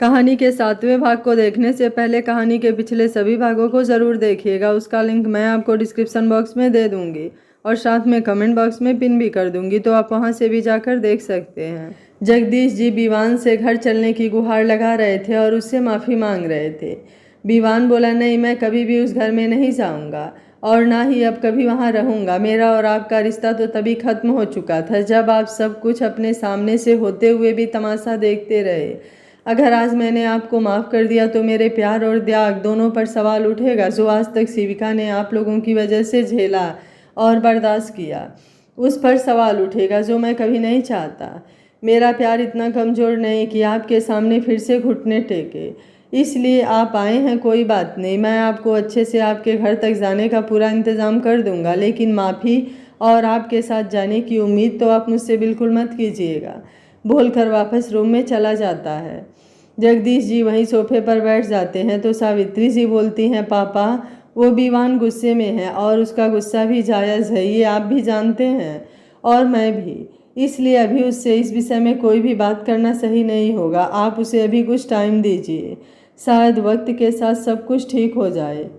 कहानी के 7वें भाग को देखने से पहले कहानी के पिछले सभी भागों को ज़रूर देखिएगा। उसका लिंक मैं आपको डिस्क्रिप्शन बॉक्स में दे दूंगी और साथ में कमेंट बॉक्स में पिन भी कर दूंगी, तो आप वहां से भी जाकर देख सकते हैं। जगदीश जी विवान से घर चलने की गुहार लगा रहे थे और उससे माफ़ी मांग रहे थे। विवान बोला, नहीं, मैं कभी भी उस घर में नहीं जाऊंगा और ना ही अब कभी वहां रहूंगा। मेरा और आपका रिश्ता तो तभी खत्म हो चुका था जब आप सब कुछ अपने सामने से होते हुए भी तमाशा देखते रहे। अगर आज मैंने आपको माफ़ कर दिया तो मेरे प्यार और त्याग दोनों पर सवाल उठेगा जो आज तक शिविका ने आप लोगों की वजह से झेला और बर्दाश्त किया। उस पर सवाल उठेगा जो मैं कभी नहीं चाहता। मेरा प्यार इतना कमज़ोर नहीं कि आपके सामने फिर से घुटने टेके, इसलिए आप आए हैं, कोई बात नहीं। मैं आपको अच्छे से आपके घर तक जाने का पूरा इंतज़ाम कर दूंगा, लेकिन माफ़ी और आपके साथ जाने की उम्मीद तो आप मुझसे बिल्कुल मत कीजिएगा, बोलकर वापस रूम में चला जाता है। जगदीश जी वहीं सोफे पर बैठ जाते हैं तो सावित्री जी बोलती हैं, पापा, वो विवान गुस्से में है और उसका गुस्सा भी जायज़ है, ये आप भी जानते हैं और मैं भी, इसलिए अभी उससे इस विषय में कोई भी बात करना सही नहीं होगा। आप उसे अभी कुछ टाइम दीजिए, शायद वक्त के साथ सब कुछ ठीक हो जाए।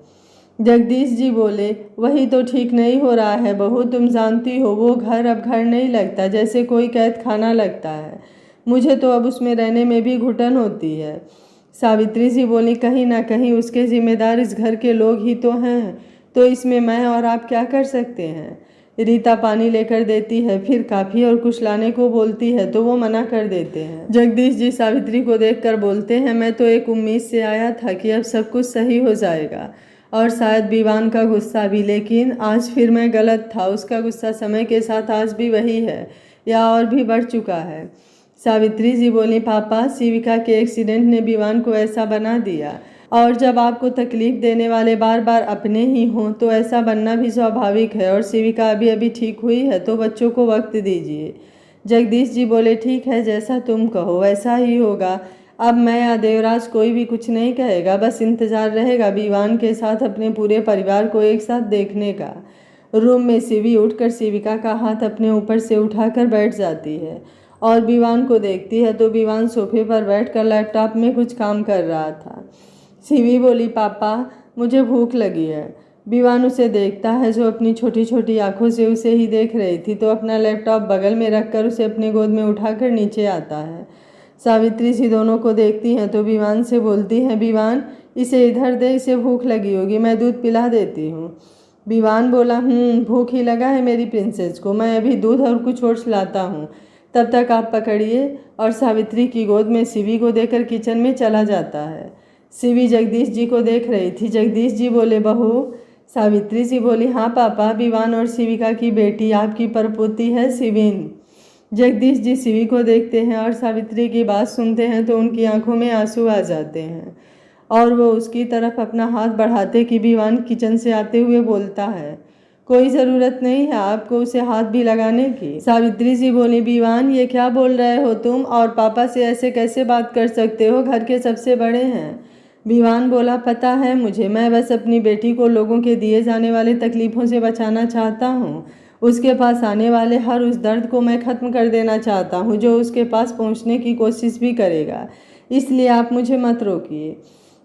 जगदीश जी बोले, वही तो ठीक नहीं हो रहा है बहू, तुम जानती हो वो घर अब घर नहीं लगता, जैसे कोई कैद खाना लगता है। मुझे तो अब उसमें रहने में भी घुटन होती है। सावित्री जी बोली, कहीं ना कहीं उसके जिम्मेदार इस घर के लोग ही तो हैं, तो इसमें मैं और आप क्या कर सकते हैं। रीता पानी लेकर देती है, फिर काफ़ी और कुछ लाने को बोलती है तो वो मना कर देते हैं। जगदीश जी सावित्री को देखकर बोलते हैं, मैं तो एक उम्मीद से आया था कि अब सब कुछ सही हो जाएगा और शायद विवान का गुस्सा भी, लेकिन आज फिर मैं गलत था। उसका गुस्सा समय के साथ आज भी वही है या और भी बढ़ चुका है। सावित्री जी बोली, पापा, शिविका के एक्सीडेंट ने विवान को ऐसा बना दिया और जब आपको तकलीफ देने वाले बार बार अपने ही हों तो ऐसा बनना भी स्वाभाविक है। और शिविका अभी अभी ठीक हुई है तो बच्चों को वक्त दीजिए। जगदीश जी बोले, ठीक है, जैसा तुम कहो वैसा ही होगा। अब मैं या देवराज कोई भी कुछ नहीं कहेगा, बस इंतजार रहेगा विवान के साथ अपने पूरे परिवार को एक साथ देखने का। रूम में शिवी उठकर शिविका का हाथ अपने ऊपर से उठाकर बैठ जाती है और विवान को देखती है तो विवान सोफे पर बैठकर लैपटॉप में कुछ काम कर रहा था। शिवी बोली, पापा, मुझे भूख लगी है। विवान उसे देखता है जो अपनी छोटी छोटी आंखों से उसे ही देख रही थी, तो अपना लैपटॉप बगल में रखकर उसे अपने गोद में उठाकर नीचे आता है। सावित्री जी दोनों को देखती हैं तो विवान से बोलती हैं, विवान, इसे इधर दे, इसे भूख लगी होगी, मैं दूध पिला देती हूँ। विवान बोला, भूख ही लगा है मेरी प्रिंसेस को, मैं अभी दूध और कुछ और लाता हूँ, तब तक आप पकड़िए। और सावित्री की गोद में शिवी को देकर किचन में चला जाता है। शिवी जगदीश जी को देख रही थी। जगदीश जी बोले, बहू। सावित्री जी बोली, हाँ पापा, विवान और शिविका की बेटी आपकी परपोती है शिविन। जगदीश जी शिवी को देखते हैं और सावित्री की बात सुनते हैं तो उनकी आंखों में आंसू आ जाते हैं और वो उसकी तरफ अपना हाथ बढ़ाते कि विवान किचन से आते हुए बोलता है, कोई ज़रूरत नहीं है आपको उसे हाथ भी लगाने की। सावित्री जी बोली, विवान, ये क्या बोल रहे हो तुम, और पापा से ऐसे कैसे बात कर सकते हो, घर के सबसे बड़े हैं। विवान बोला, पता है मुझे, मैं बस अपनी बेटी को लोगों के दिए जाने वाले तकलीफ़ों से बचाना चाहता हूँ। उसके पास आने वाले हर उस दर्द को मैं ख़त्म कर देना चाहता हूँ जो उसके पास पहुँचने की कोशिश भी करेगा, इसलिए आप मुझे मत रोकिए।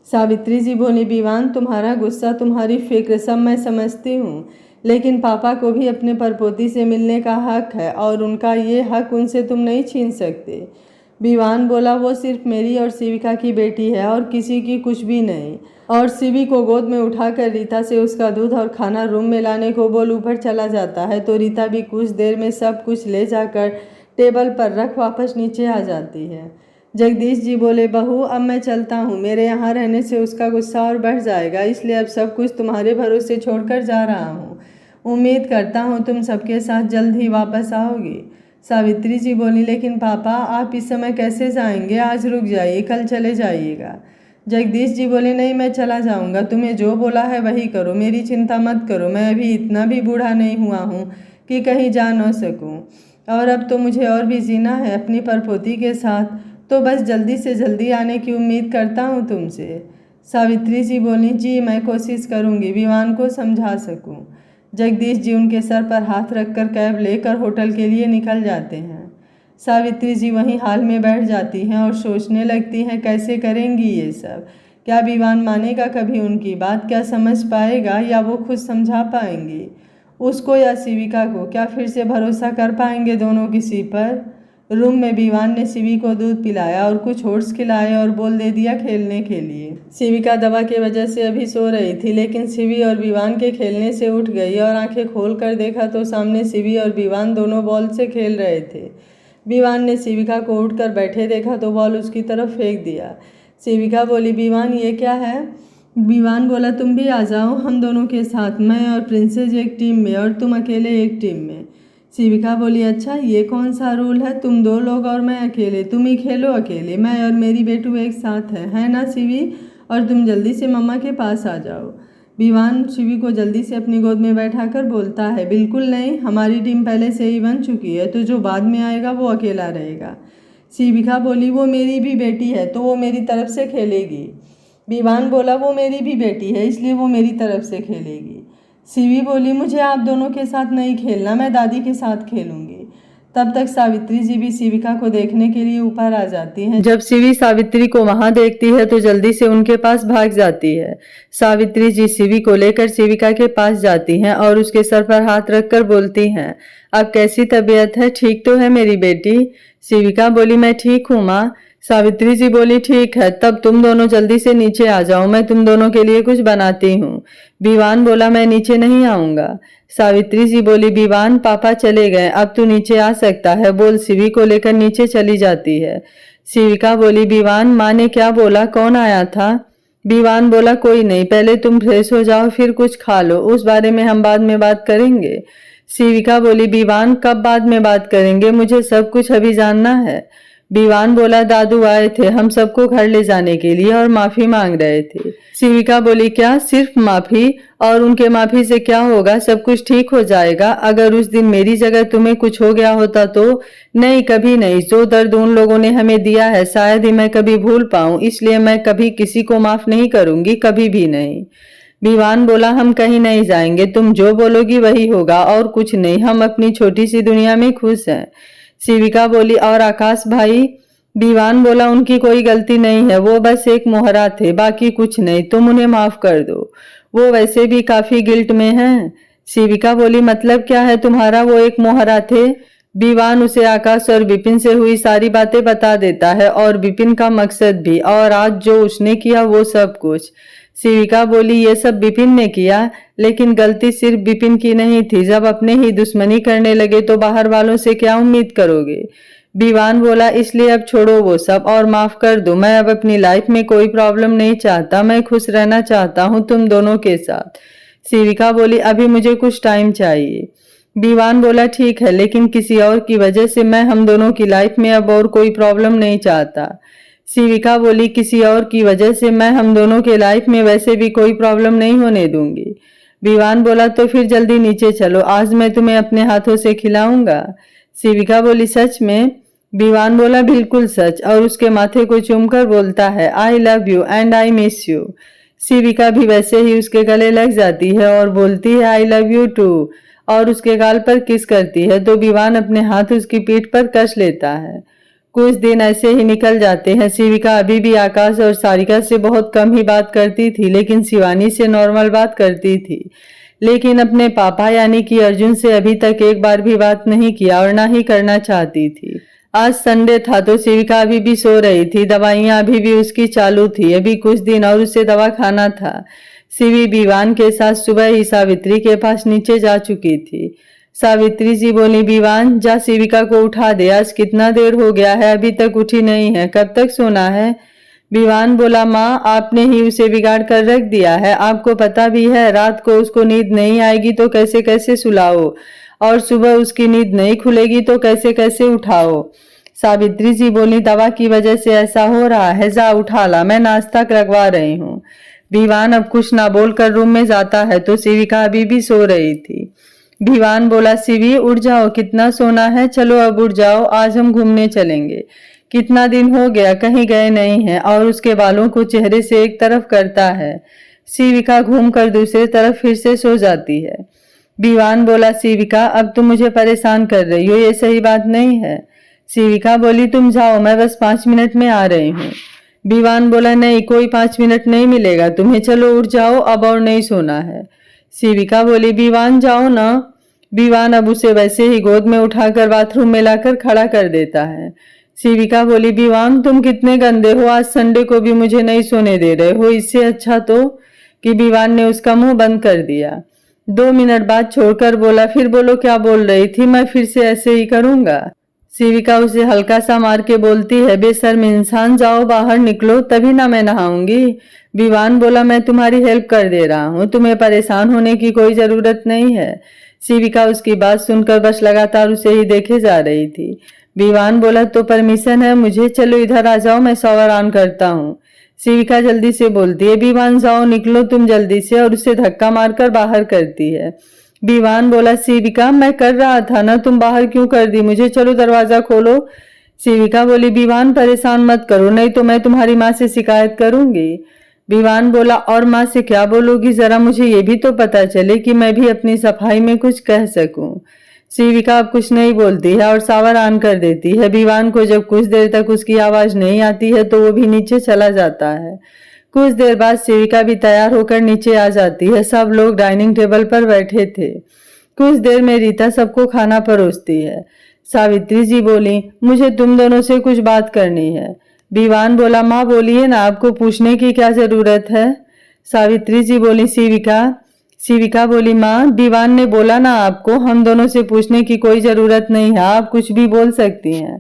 सावित्री जी बोली, विवान, तुम्हारा गुस्सा, तुम्हारी फिक्र सब मैं समझती हूँ, लेकिन पापा को भी अपने परपोती से मिलने का हक है और उनका ये हक उनसे तुम नहीं छीन सकते। विवान बोला, वो सिर्फ मेरी और शिविका की बेटी है और किसी की कुछ भी नहीं। और शिवी को गोद में उठाकर रीता से उसका दूध और खाना रूम में लाने को बोल ऊपर चला जाता है तो रीता भी कुछ देर में सब कुछ ले जाकर टेबल पर रख वापस नीचे आ जाती है। जगदीश जी बोले, बहू, अब मैं चलता हूँ, मेरे यहाँ रहने से उसका गुस्सा और बढ़ जाएगा, इसलिए अब सब कुछ तुम्हारे भरोसे छोड़कर जा रहा हूँ। उम्मीद करता हूँ तुम सबके साथ जल्द ही वापस आओगी। सावित्री जी बोली, लेकिन पापा, आप इस समय कैसे जाएंगे, आज रुक जाइए, कल चले जाइएगा। जगदीश जी बोले, नहीं, मैं चला जाऊंगा, तुम्हें जो बोला है वही करो, मेरी चिंता मत करो, मैं अभी इतना भी बूढ़ा नहीं हुआ हूँ कि कहीं जा न सकूँ, और अब तो मुझे और भी जीना है अपनी परपोती के साथ, तो बस जल्दी से जल्दी आने की उम्मीद करता हूँ तुमसे। सावित्री जी बोली, जी, मैं कोशिश करूँगी विवान को समझा सकूँ। जगदीश जी उनके सर पर हाथ रखकर कैब लेकर होटल के लिए निकल जाते हैं। सावित्री जी वहीं हाल में बैठ जाती हैं और सोचने लगती हैं कैसे करेंगी ये सब। क्या विवान मानेगा कभी उनकी बात? क्या समझ पाएगा या वो खुद समझा पाएंगी उसको या शिविका को? क्या फिर से भरोसा कर पाएंगे दोनों किसी पर? रूम में विवान ने शिवी को दूध पिलाया और कुछ ओट्स खिलाए और बोल दे दिया खेलने के लिए। शिविका दवा की वजह से अभी सो रही थी, लेकिन शिवी और विवान के खेलने से उठ गई और आंखें खोल कर देखा तो सामने शिवी और विवान दोनों बॉल से खेल रहे थे। विवान ने शिविका को उठकर बैठे देखा तो बॉल उसकी तरफ फेंक दिया। शिविका बोली, विवान ये क्या है? विवान बोला, तुम भी आ जाओ हम दोनों के साथ, मैं और प्रिंसेस एक टीम में और तुम अकेले एक टीम में। शिविका बोली, अच्छा ये कौन सा रूल है? तुम 2 लोग और मैं अकेले, तुम ही खेलो अकेले, मैं और मेरी बेटू एक साथ है ना शिवी? और तुम जल्दी से मम्मा के पास आ जाओ। विवान शिवी को जल्दी से अपनी गोद में बैठाकर बोलता है, बिल्कुल नहीं, हमारी टीम पहले से ही बन चुकी है, तो जो बाद में आएगा वो अकेला रहेगा। शिविका बोली, वो मेरी भी बेटी है तो वो मेरी तरफ से खेलेगी। विवान बोला, वो मेरी भी बेटी है इसलिए वो मेरी तरफ से खेलेगी। शिवी बोली, मुझे आप दोनों के साथ नहीं खेलना, मैं दादी के साथ खेलूंगी। तब तक सावित्री जी भी शिविका को देखने के लिए ऊपर आ जाती हैं। जब शिवी सावित्री को वहां देखती है तो जल्दी से उनके पास भाग जाती है। सावित्री जी शिवी को लेकर शिविका के पास जाती हैं और उसके सर पर हाथ रखकर बोलती हैं, अब कैसी तबीयत है? ठीक तो है मेरी बेटी? शिविका बोली, मैं ठीक हूँ माँ। सावित्री जी बोली, ठीक है, तब तुम दोनों जल्दी से नीचे आ जाओ, मैं तुम दोनों के लिए कुछ बनाती हूँ। विवान बोला, मैं नीचे नहीं आऊंगा। सावित्री जी बोली, विवान पापा चले गए, अब तू नीचे आ सकता है, बोल शिवी को लेकर नीचे चली जाती है। शिविका बोली, विवान माँ ने क्या बोला? कौन आया था? विवान बोला, कोई नहीं, पहले तुम फ्रेश हो जाओ फिर कुछ खा लो, उस बारे में हम बाद में बात करेंगे। शिविका बोली, विवान कब बाद में बात करेंगे? मुझे सब कुछ अभी जानना है। विवान बोला, दादू आए थे हम सबको घर ले जाने के लिए और माफी मांग रहे थे। शिविका बोली, क्या सिर्फ माफी? और उनके माफी से क्या होगा? सब कुछ ठीक हो जाएगा। अगर उस दिन मेरी जगह तुम्हें कुछ हो गया होता तो? नहीं, कभी नहीं। जो दर्द उन लोगों ने हमें दिया है शायद ही मैं कभी भूल पाऊं, इसलिए मैं कभी किसी को माफ नहीं करूंगी, कभी भी नहीं। विवान बोला, हम कहीं नहीं जाएंगे, तुम जो बोलोगी वही होगा और कुछ नहीं, हम अपनी छोटी सी दुनिया में खुश हैं। शिविका बोली, और आकाश भाई? विवान बोला, उनकी कोई गलती नहीं है, वो बस एक मोहरा थे, बाकी कुछ नहीं, तुम उन्हें माफ कर दो, वो वैसे भी काफी गिल्ट में हैं। शिविका बोली, मतलब क्या है तुम्हारा? वो एक मोहरा थे? विवान उसे आकाश और विपिन से हुई सारी बातें बता देता है और विपिन का मकसद भी, और आज जो उसने किया वो सब कुछ। शिविका बोली, ये सब विपिन ने किया, लेकिन गलती सिर्फ विपिन की नहीं थी, जब अपने ही दुश्मनी करने लगे तो बाहर वालों से क्या उम्मीद करोगे? विवान बोला, इसलिए अब छोड़ो वो सब और माफ कर दो, मैं अब अपनी लाइफ में कोई प्रॉब्लम नहीं चाहता, मैं खुश रहना चाहता हूँ तुम दोनों के साथ। शिविका बोली, अभी मुझे कुछ टाइम चाहिए। विवान बोला, ठीक है, लेकिन किसी और की वजह से मैं हम दोनों की लाइफ में अब और कोई प्रॉब्लम नहीं चाहता। शिविका बोली, किसी और की वजह से मैं हम दोनों के लाइफ में वैसे भी कोई प्रॉब्लम नहीं होने दूंगी। विवान बोला, तो फिर जल्दी नीचे चलो, आज मैं तुम्हें अपने हाथों से खिलाऊंगा। शिविका बोली, सच में? विवान बोला, बिल्कुल सच, और उसके माथे को चूमकर बोलता है, I love you and I miss you. Shivika भी वैसे ही उसके गले लग जाती है और बोलती है, आई लव यू टू, और उसके गाल पर किस करती है तो विवान अपने हाथ उसकी पीठ पर कस लेता है। कुछ दिन ऐसे ही निकल जाते हैं। शिविका अभी भी आकाश और सारिका से बहुत कम ही बात करती थी, लेकिन शिवानी से नॉर्मल बात करती थी, लेकिन अपने पापा यानी कि अर्जुन से अभी तक एक बार भी बात नहीं किया और ना ही करना चाहती थी। आज संडे था तो शिविका अभी भी सो रही थी, दवाइयां अभी भी उसकी चालू थी, अभी कुछ दिन और उसे दवा खाना था। शिवी विवान के साथ सुबह ही सावित्री के पास नीचे जा चुकी थी। सावित्री जी बोली, विवान जा शिविका को उठा दे, आज कितना देर हो गया है अभी तक उठी नहीं है, कब तक सोना है? विवान बोला, माँ आपने ही उसे बिगाड़ कर रख दिया है, आपको पता भी है रात को उसको नींद नहीं आएगी तो कैसे कैसे सुलाओ, और सुबह उसकी नींद नहीं खुलेगी तो कैसे कैसे उठाओ। सावित्री जी बोली, दवा की वजह से ऐसा हो रहा है, जा उठा ला, मैं नाश्ता करवा रही हूँ। विवान अब कुछ ना बोलकर रूम में जाता है तो शिविका अभी भी सो रही थी। विवान बोला, शिवी उठ जाओ, कितना सोना है, चलो अब उठ जाओ, आज हम घूमने चलेंगे, कितना दिन हो गया कहीं गए नहीं हैं, और उसके बालों को चेहरे से एक तरफ करता है। शिविका घूमकर दूसरी तरफ फिर से सो जाती है। विवान बोला, शिविका अब तुम मुझे परेशान कर रही हो, ये सही बात नहीं है। शिविका बोली तुम जाओ, मैं बस 5 मिनट में आ रही हूँ। विवान बोला नहीं, कोई 5 मिनट नहीं मिलेगा तुम्हें, चलो उठ जाओ, अब और नहीं सोना है। शिविका बोली विवान जाओ ना। विवान अब उसे वैसे ही गोद में उठाकर बाथरूम में लाकर खड़ा कर देता है। शिविका बोली विवान तुम कितने गंदे हो, आज संडे को भी मुझे नहीं सोने दे रहे हो। इससे अच्छा तो कि विवान ने उसका मुंह बंद कर दिया। 2 मिनट बाद छोड़कर बोला फिर बोलो क्या बोल रही थी, मैं फिर से ऐसे ही करूंगा। शिविका उसे हल्का सा मार के बोलती है बेशर्म इंसान, जाओ बाहर निकलो, तभी ना मैं नहाऊंगी। विवान बोला मैं तुम्हारी हेल्प कर दे रहा हूँ, तुम्हें परेशान होने की कोई जरूरत नहीं है। शिविका उसकी बात सुनकर बस लगातार उसे ही देखे जा रही थी। विवान बोला तो परमिशन है मुझे, चलो इधर आ जाओ, मैं शॉवर ऑन करता हूँ। शिविका जल्दी से बोलती है विवान जाओ निकलो तुम जल्दी से, और उसे धक्का मारकर बाहर करती है। विवान बोला शिविका मैं कर रहा था ना, तुम बाहर क्यों कर दी मुझे, चलो दरवाजा खोलो। शिविका बोली विवान परेशान मत करो, नहीं तो मैं तुम्हारी माँ से शिकायत करूंगी। विवान बोला और माँ से क्या बोलोगी, जरा मुझे ये भी तो पता चले कि मैं भी अपनी सफाई में कुछ कह सकूं। शिविका अब कुछ नहीं बोलती है और शावर ऑन कर देती है। विवान को जब कुछ देर तक उसकी आवाज नहीं आती है तो वो भी नीचे चला जाता है। कुछ देर बाद शिविका भी तैयार होकर नीचे आ जाती है। सब लोग डाइनिंग टेबल पर बैठे थे। कुछ देर में रीता सबको खाना परोसती है। सावित्री जी बोली मुझे तुम दोनों से कुछ बात करनी है। विवान बोला माँ बोलिए ना, आपको पूछने की क्या जरूरत है। सावित्री जी बोली शिविका बोली माँ विवान ने बोला ना आपको, हम दोनों से पूछने की कोई जरूरत नहीं है, आप कुछ भी बोल सकती हैं।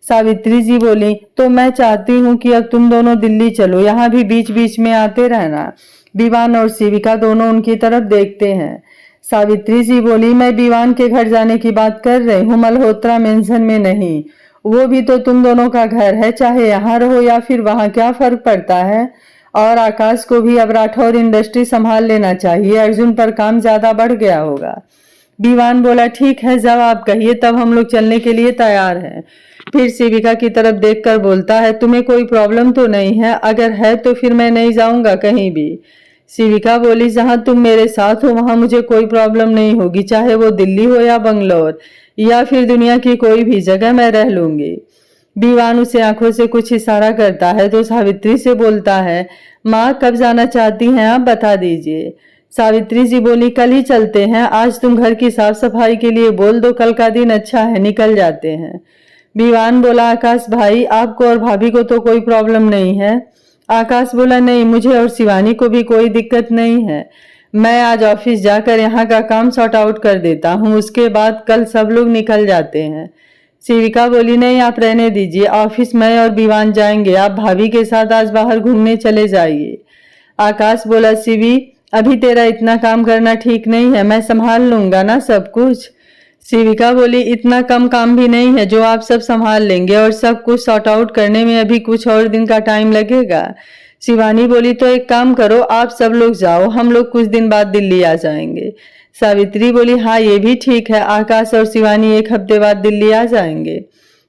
सावित्री जी बोली तो मैं चाहती हूँ कि अब तुम दोनों दिल्ली चलो, यहाँ भी बीच बीच में आते रहना। विवान और शिविका दोनों उनकी तरफ देखते हैं। सावित्री जी बोली मैं विवान के घर जाने की बात कर रही हूँ, मल्होत्रा मेंशन में नहीं। वो भी तो तुम दोनों का घर है, चाहे यहाँ रहो या फिर वहाँ, क्या फर्क पड़ता है। और आकाश को भी अब राठौर इंडस्ट्री संभाल लेना चाहिए, अर्जुन पर काम ज्यादा बढ़ गया होगा। विवान बोला ठीक है, जब आप कहिए तब हम लोग चलने के लिए तैयार हैं। फिर शिविका की तरफ देखकर बोलता है तुम्हें कोई प्रॉब्लम तो नहीं है, अगर है तो फिर मैं नहीं जाऊंगा कहीं भी। शिविका बोली जहां तुम मेरे साथ हो वहां मुझे कोई प्रॉब्लम नहीं होगी, चाहे वो दिल्ली हो या बंगलोर या फिर दुनिया की कोई भी जगह मैं रह लूंगी। विवान उसे आंखों से कुछ इशारा करता है तो सावित्री से बोलता है माँ कब जाना चाहती हैं आप बता दीजिए। सावित्री जी बोली कल ही चलते हैं, आज तुम घर की साफ सफाई के लिए बोल दो, कल का दिन अच्छा है, निकल जाते हैं। विवान बोला आकाश भाई आपको और भाभी को तो कोई प्रॉब्लम नहीं है। आकाश बोला नहीं, मुझे और शिवानी को भी कोई दिक्कत नहीं है, मैं आज ऑफिस जाकर यहाँ का काम सॉर्ट आउट कर देता हूँ, उसके बाद कल सब लोग निकल जाते हैं। शिविका बोली नहीं आप रहने दीजिए, ऑफिस मैं और विवान जाएंगे, आप भाभी के साथ आज बाहर घूमने चले जाइए। आकाश बोला शिवी अभी तेरा इतना काम करना ठीक नहीं है, मैं संभाल लूंगा ना सब कुछ। शिविका बोली इतना कम काम भी नहीं है जो आप सब संभाल लेंगे, और सब कुछ सॉर्ट आउट करने में अभी कुछ और दिन का टाइम लगेगा। शिवानी बोली तो एक काम करो आप सब लोग जाओ, हम लोग कुछ दिन बाद दिल्ली आ जाएंगे। सावित्री बोली हाँ ये भी ठीक है, आकाश और शिवानी एक हफ्ते बाद दिल्ली आ जाएंगे।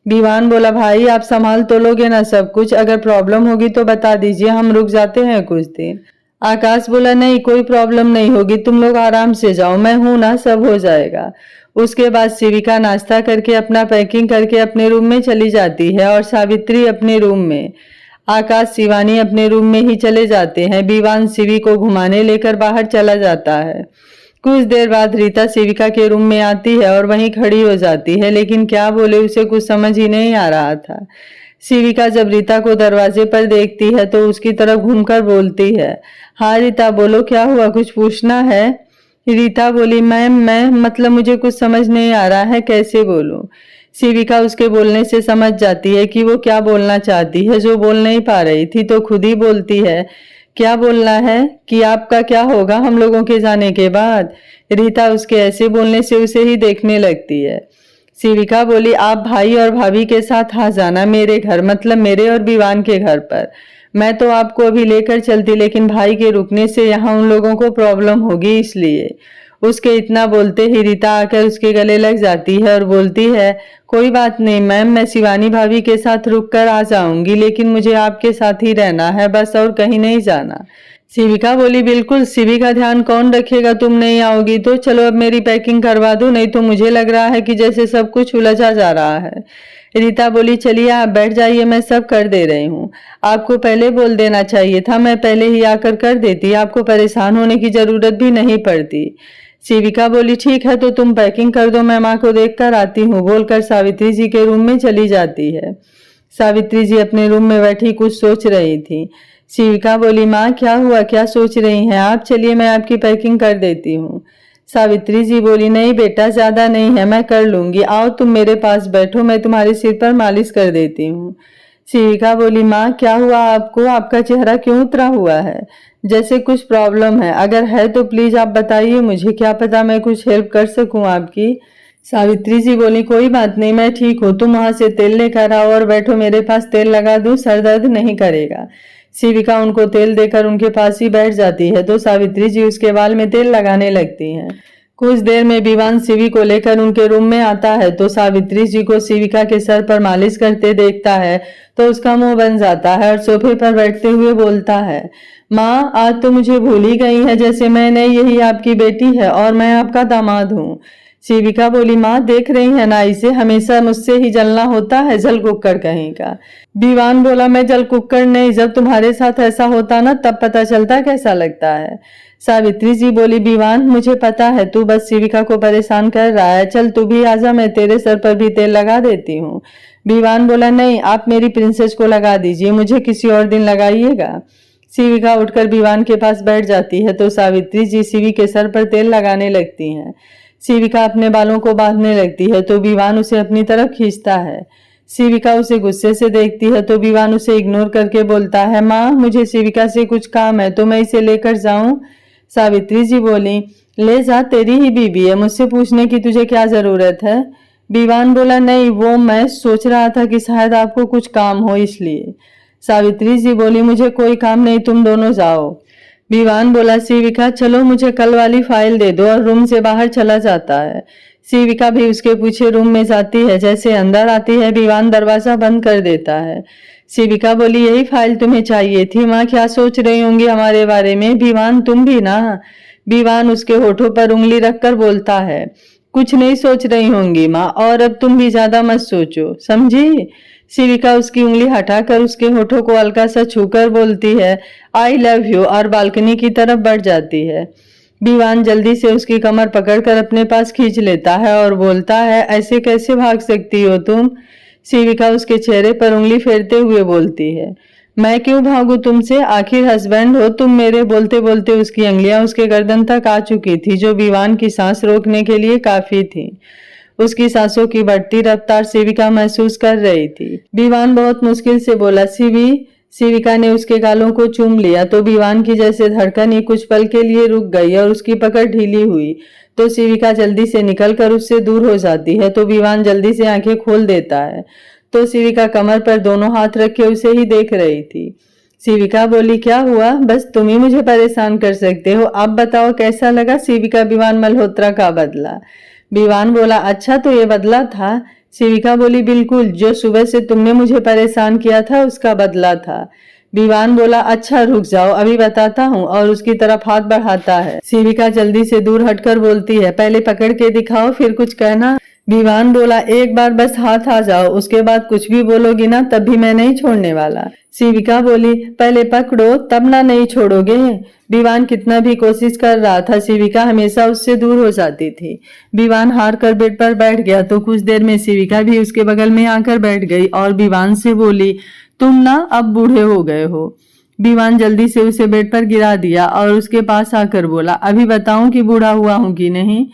विवान बोला भाई आप संभाल तो लोगे ना सब कुछ, अगर प्रॉब्लम होगी तो बता दीजिए, हम रुक जाते हैं कुछ दिन। आकाश बोला नहीं कोई प्रॉब्लम नहीं होगी, तुम लोग आराम से जाओ, मैं हूं ना, सब हो जाएगा। उसके बाद शिविका नाश्ता करके अपना पैकिंग करके अपने रूम में चली जाती है और सावित्री अपने रूम में। आकाश शिवानी अपने रूम में ही चले जाते हैं। विवान शिवी को घुमाने लेकर बाहर चला जाता है। कुछ देर बाद रीता शिविका के रूम में आती है और वहीं खड़ी हो जाती है, लेकिन क्या बोले उसे कुछ समझ ही नहीं आ रहा था। शिविका जब रीता को दरवाजे पर देखती है तो उसकी तरफ घूमकर बोलती है हाँ रीता बोलो क्या हुआ, कुछ पूछना है। रीता बोली मैम मैं मतलब मुझे कुछ समझ नहीं आ रहा है, कैसे बोलूं। शिविका उसके बोलने से समझ जाती है कि वो क्या बोलना चाहती है, जो बोल नहीं पा रही थी तो खुद ही बोलती है क्या बोलना है कि आपका क्या होगा हम लोगों के जाने के बाद। रीता उसके ऐसे बोलने से उसे ही देखने लगती है। शिविका बोली आप भाई और भाभी के साथ आ जाना मेरे घर, मतलब मेरे और विवान के घर पर, मैं तो आपको अभी लेकर चलती, लेकिन भाई के रुकने से यहाँ उन लोगों को प्रॉब्लम होगी, इसलिए। उसके इतना बोलते ही रीता आकर उसके गले लग जाती है और बोलती है कोई बात नहीं मैम, मैं शिवानी भाभी के साथ रुक कर आ जाऊंगी, लेकिन मुझे आपके साथ ही रहना है बस, और कहीं नहीं जाना। शिविका बोली बिल्कुल, शिवी का ध्यान कौन रखेगा, तुम नहीं आओगी तो। चलो अब मेरी पैकिंग करवा दो, नहीं तो मुझे लग रहा है कि जैसे सब कुछ उलझा जा रहा है। रीता बोली चलिए आप बैठ जाइए, मैं सब कर दे रही हूँ। आपको पहले बोल देना चाहिए था, मैं पहले ही आकर कर देती, आपको परेशान होने की जरूरत भी नहीं पड़ती। शिविका बोली ठीक है तो तुम पैकिंग कर दो, मैं माँ को देख कर आती हूँ, बोलकर सावित्री जी के रूम में चली जाती है। सावित्री जी अपने रूम में बैठी कुछ सोच रही थी। शिविका बोली माँ क्या हुआ, क्या सोच रही हैं आप, चलिए मैं आपकी पैकिंग कर देती हूँ। सावित्री जी बोली नहीं बेटा ज्यादा नहीं है, मैं कर लूंगी, आओ तुम मेरे पास बैठो, मैं तुम्हारे सिर पर मालिश कर देती हूँ। शिविका बोली माँ क्या हुआ आपको, आपका चेहरा क्यों उतरा हुआ है, जैसे कुछ प्रॉब्लम है, अगर है तो प्लीज आप बताइए मुझे, क्या पता मैं कुछ हेल्प कर सकूं आपकी। सावित्री जी बोली कोई बात नहीं, मैं ठीक हूँ, तुम वहां से तेल लेकर आओ और बैठो, मेरे पास तेल लगा दूं, सर दर्द नहीं करेगा। शिविका उनको तेल देकर उनके पास ही बैठ जाती है तो सावित्री जी उसके बाल में तेल लगाने लगती हैं। कुछ देर में विवान शिवी को लेकर उनके रूम में आता है तो सावित्री जी को शिविका के सर पर मालिश करते देखता है तो उसका मुंह बन जाता है और सोफे पर बैठते हुए बोलता है माँ आज तो मुझे भूल ही गई है, जैसे मैंने यही आपकी बेटी है और मैं आपका दामाद हूँ। शिविका बोली माँ देख रही है ना, इसे हमेशा मुझसे ही जलना होता है, जल कुक्कड़ कहीं का। विवान बोला मैं जल कुक्कड़ नहीं, जब तुम्हारे साथ ऐसा होता ना तब पता चलता कैसा लगता है। सावित्री जी बोली विवान मुझे पता है तू बस शिविका को परेशान कर रहा है, चल तू भी आजा, मैं तेरे सर पर भी तेल लगा देती हूँ। विवान बोला नहीं आप मेरी प्रिंसेस को लगा दीजिए, मुझे किसी और दिन लगाइएगा। शिविका उठकर विवान के पास बैठ जाती है तो सावित्री जी शिवी के सर पर तेल लगाने लगती हैं। शिविका अपने बालों को बांधने लगती है तो विवान उसे अपनी तरफ खींचता है। शिविका उसे गुस्से से देखती है तो विवान उसे इग्नोर करके बोलता है माँ मुझे शिविका से कुछ काम है तो मैं इसे लेकर जाऊं। सावित्री जी बोली ले जा, तेरी ही बीवी है, मुझसे पूछने की तुझे क्या जरूरत है। विवान बोला नहीं वो मैं सोच रहा था कि शायद आपको कुछ काम हो इसलिए। सावित्री जी बोली मुझे कोई काम नहीं, तुम दोनों जाओ। विवान बोला शिविका चलो मुझे कल वाली फाइल दे दो और रूम से बाहर चला जाता है। शिविका भी उसके पीछे रूम में जाती है, जैसे अंदर आती है विवान दरवाजा बंद कर देता है। शिविका बोली यही फाइल तुम्हें चाहिए थी, माँ क्या सोच रही होंगी हमारे बारे में, विवान तुम भी ना। विवान उसके होठों पर उंगली रखकर बोलता है कुछ नहीं सोच रही होंगी माँ, और अब तुम भी ज्यादा मत सोचो समझी। शिविका उसकी उंगली हटाकर उसके होठों को हल्का सा छूकर बोलती है आई लव यू और बालकनी की तरफ बढ़ जाती है। विवान जल्दी से उसकी कमर पकड़कर अपने पास खींच लेता है और बोलता है ऐसे कैसे भाग सकती हो तुम। शिविका उसके चेहरे पर उंगली फेरते हुए बोलती है मैं क्यों भागू तुमसे, आखिर हस्बैंड हो तुम मेरे। बोलते बोलते उसकी अंगलियां उसके गर्दन तक आ चुकी थी जो विवान की सांस रोकने के लिए काफी थी। उसकी सांसों की बढ़ती रफ्तार शिविका महसूस कर रही थी। विवान बहुत मुश्किल से बोला शिवी। शिविका ने उसके गालों को चूम लिया तो विवान की जैसे धड़कन ही कुछ पल के लिए रुक गई और उसकी पकड़ ढीली हुई तो शिविका जल्दी से निकलकर उससे दूर हो जाती है तो विवान जल्दी से आंखें खोल देता है तो शिविका कमर पर दोनों हाथ रख के उसे ही देख रही थी। शिविका बोली क्या हुआ, बस तुम ही मुझे परेशान कर सकते हो, अब बताओ कैसा लगा शिविका विवान मल्होत्रा का बदला। विवान बोला अच्छा तो ये बदला था। शिविका बोली बिल्कुल, जो सुबह से तुमने मुझे परेशान किया था उसका बदला था। विवान बोला अच्छा रुक जाओ अभी बताता हूँ और उसकी तरफ हाथ बढ़ाता है। शिविका जल्दी से दूर हटकर बोलती है पहले पकड़ के दिखाओ फिर कुछ कहना। विवान बोला एक बार बस हाथ आ जाओ, उसके बाद कुछ भी बोलोगी ना तब भी मैं नहीं छोड़ने वाला। शिविका बोली पहले पकड़ो तब ना नहीं छोड़ोगे। विवान कितना भी कोशिश कर रहा था शिविका हमेशा उससे दूर हो जाती थी। विवान हार कर बेड पर बैठ गया तो कुछ देर में शिविका भी उसके बगल में आकर बैठ गई और विवान से बोली तुम ना अब बूढ़े हो गए हो। विवान जल्दी से उसे बेड पर गिरा दिया और उसके पास आकर बोला अभी बताऊं कि बूढ़ा हुआ हूं कि नहीं।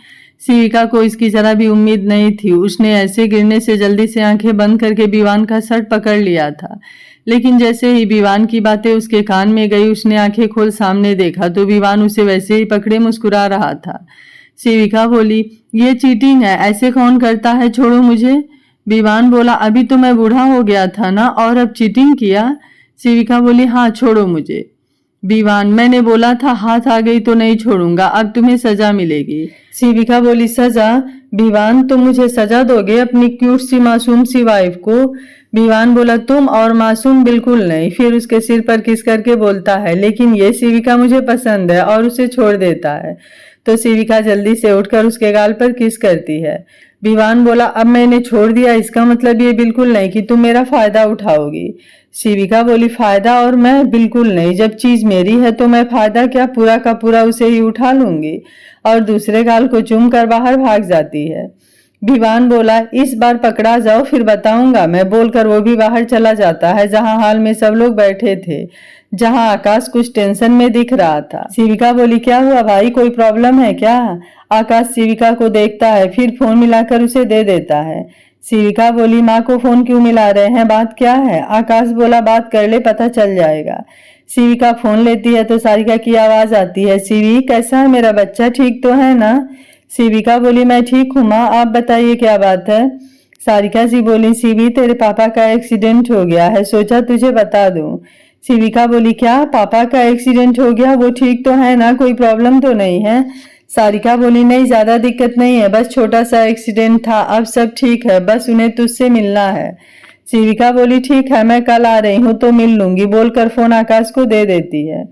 शिविका को इसकी जरा भी उम्मीद नहीं थी, उसने ऐसे गिरने से जल्दी से आंखें बंद करके विवान का शर्ट पकड़ लिया था, लेकिन जैसे ही विवान की बातें उसके कान में गई उसने आंखें खोल सामने देखा तो विवान उसे वैसे ही पकड़े मुस्कुरा रहा था। शिविका बोली ये चीटिंग है, ऐसे कौन करता है, छोड़ो मुझे। विवान बोला अभी तो मैं बूढ़ा हो गया था ना और अब चीटिंग किया। शिविका बोली हाँ छोड़ो मुझे। विवान मैंने बोला था हाथ आ गई तो नहीं छोड़ूंगा, अब तुम्हें सजा मिलेगी। शिविका बोली सजा, विवान तुम मुझे सजा दोगे अपनी क्यूट सी मासूम सी वाइफ को। विवान बोला तुम और मासूम बिल्कुल नहीं, फिर उसके सिर पर किस करके बोलता है लेकिन ये शिविका मुझे पसंद है और उसे छोड़ देता है तो शिविका जल्दी से उठकर उसके गाल पर किस करती है। विवान बोला, अब मैंने छोड़ दिया, इसका मतलब ये बिल्कुल नहीं कि तुम मेरा फायदा उठाओगी। शिविका बोली, फायदा और मैं? बिल्कुल नहीं, जब चीज मेरी है तो मैं फायदा क्या, पूरा का पूरा उसे ही उठा लूंगी। और दूसरे गाल को चूम कर बाहर भाग जाती है। विवान बोला, इस बार पकड़ा जाओ फिर बताऊंगा मैं, बोलकर वो भी बाहर चला जाता है जहां हाल में सब लोग बैठे थे, जहां आकाश कुछ टेंशन में दिख रहा था। शिविका बोली, क्या हुआ भाई, कोई प्रॉब्लम है क्या? आकाश शिविका को देखता है, फिर फोन मिलाकर उसे दे देता है। शिविका बोली, माँ को फोन क्यों मिला रहे हैं, बात क्या है? आकाश बोला, बात कर ले, पता चल जाएगा। शिविका फोन लेती है तो सारिका की आवाज आती है, शिवी कैसा है मेरा बच्चा, ठीक तो है ना? शिविका बोली, मैं ठीक हूँ माँ, आप बताइए क्या बात है? सारिका जी बोली, शिवी तेरे पापा का एक्सीडेंट हो गया है, सोचा तुझे बता दूं। शिविका बोली, क्या पापा का एक्सीडेंट हो गया, वो ठीक तो है ना, कोई प्रॉब्लम तो नहीं है? सारिका बोली, नहीं ज्यादा दिक्कत नहीं है, बस छोटा सा एक्सीडेंट था, अब सब ठीक है, बस उन्हें तुझसे मिलना है। शिविका बोली, ठीक है मैं कल आ रही हूँ तो मिल लूंगी, बोलकर फोन आकाश को दे देती है।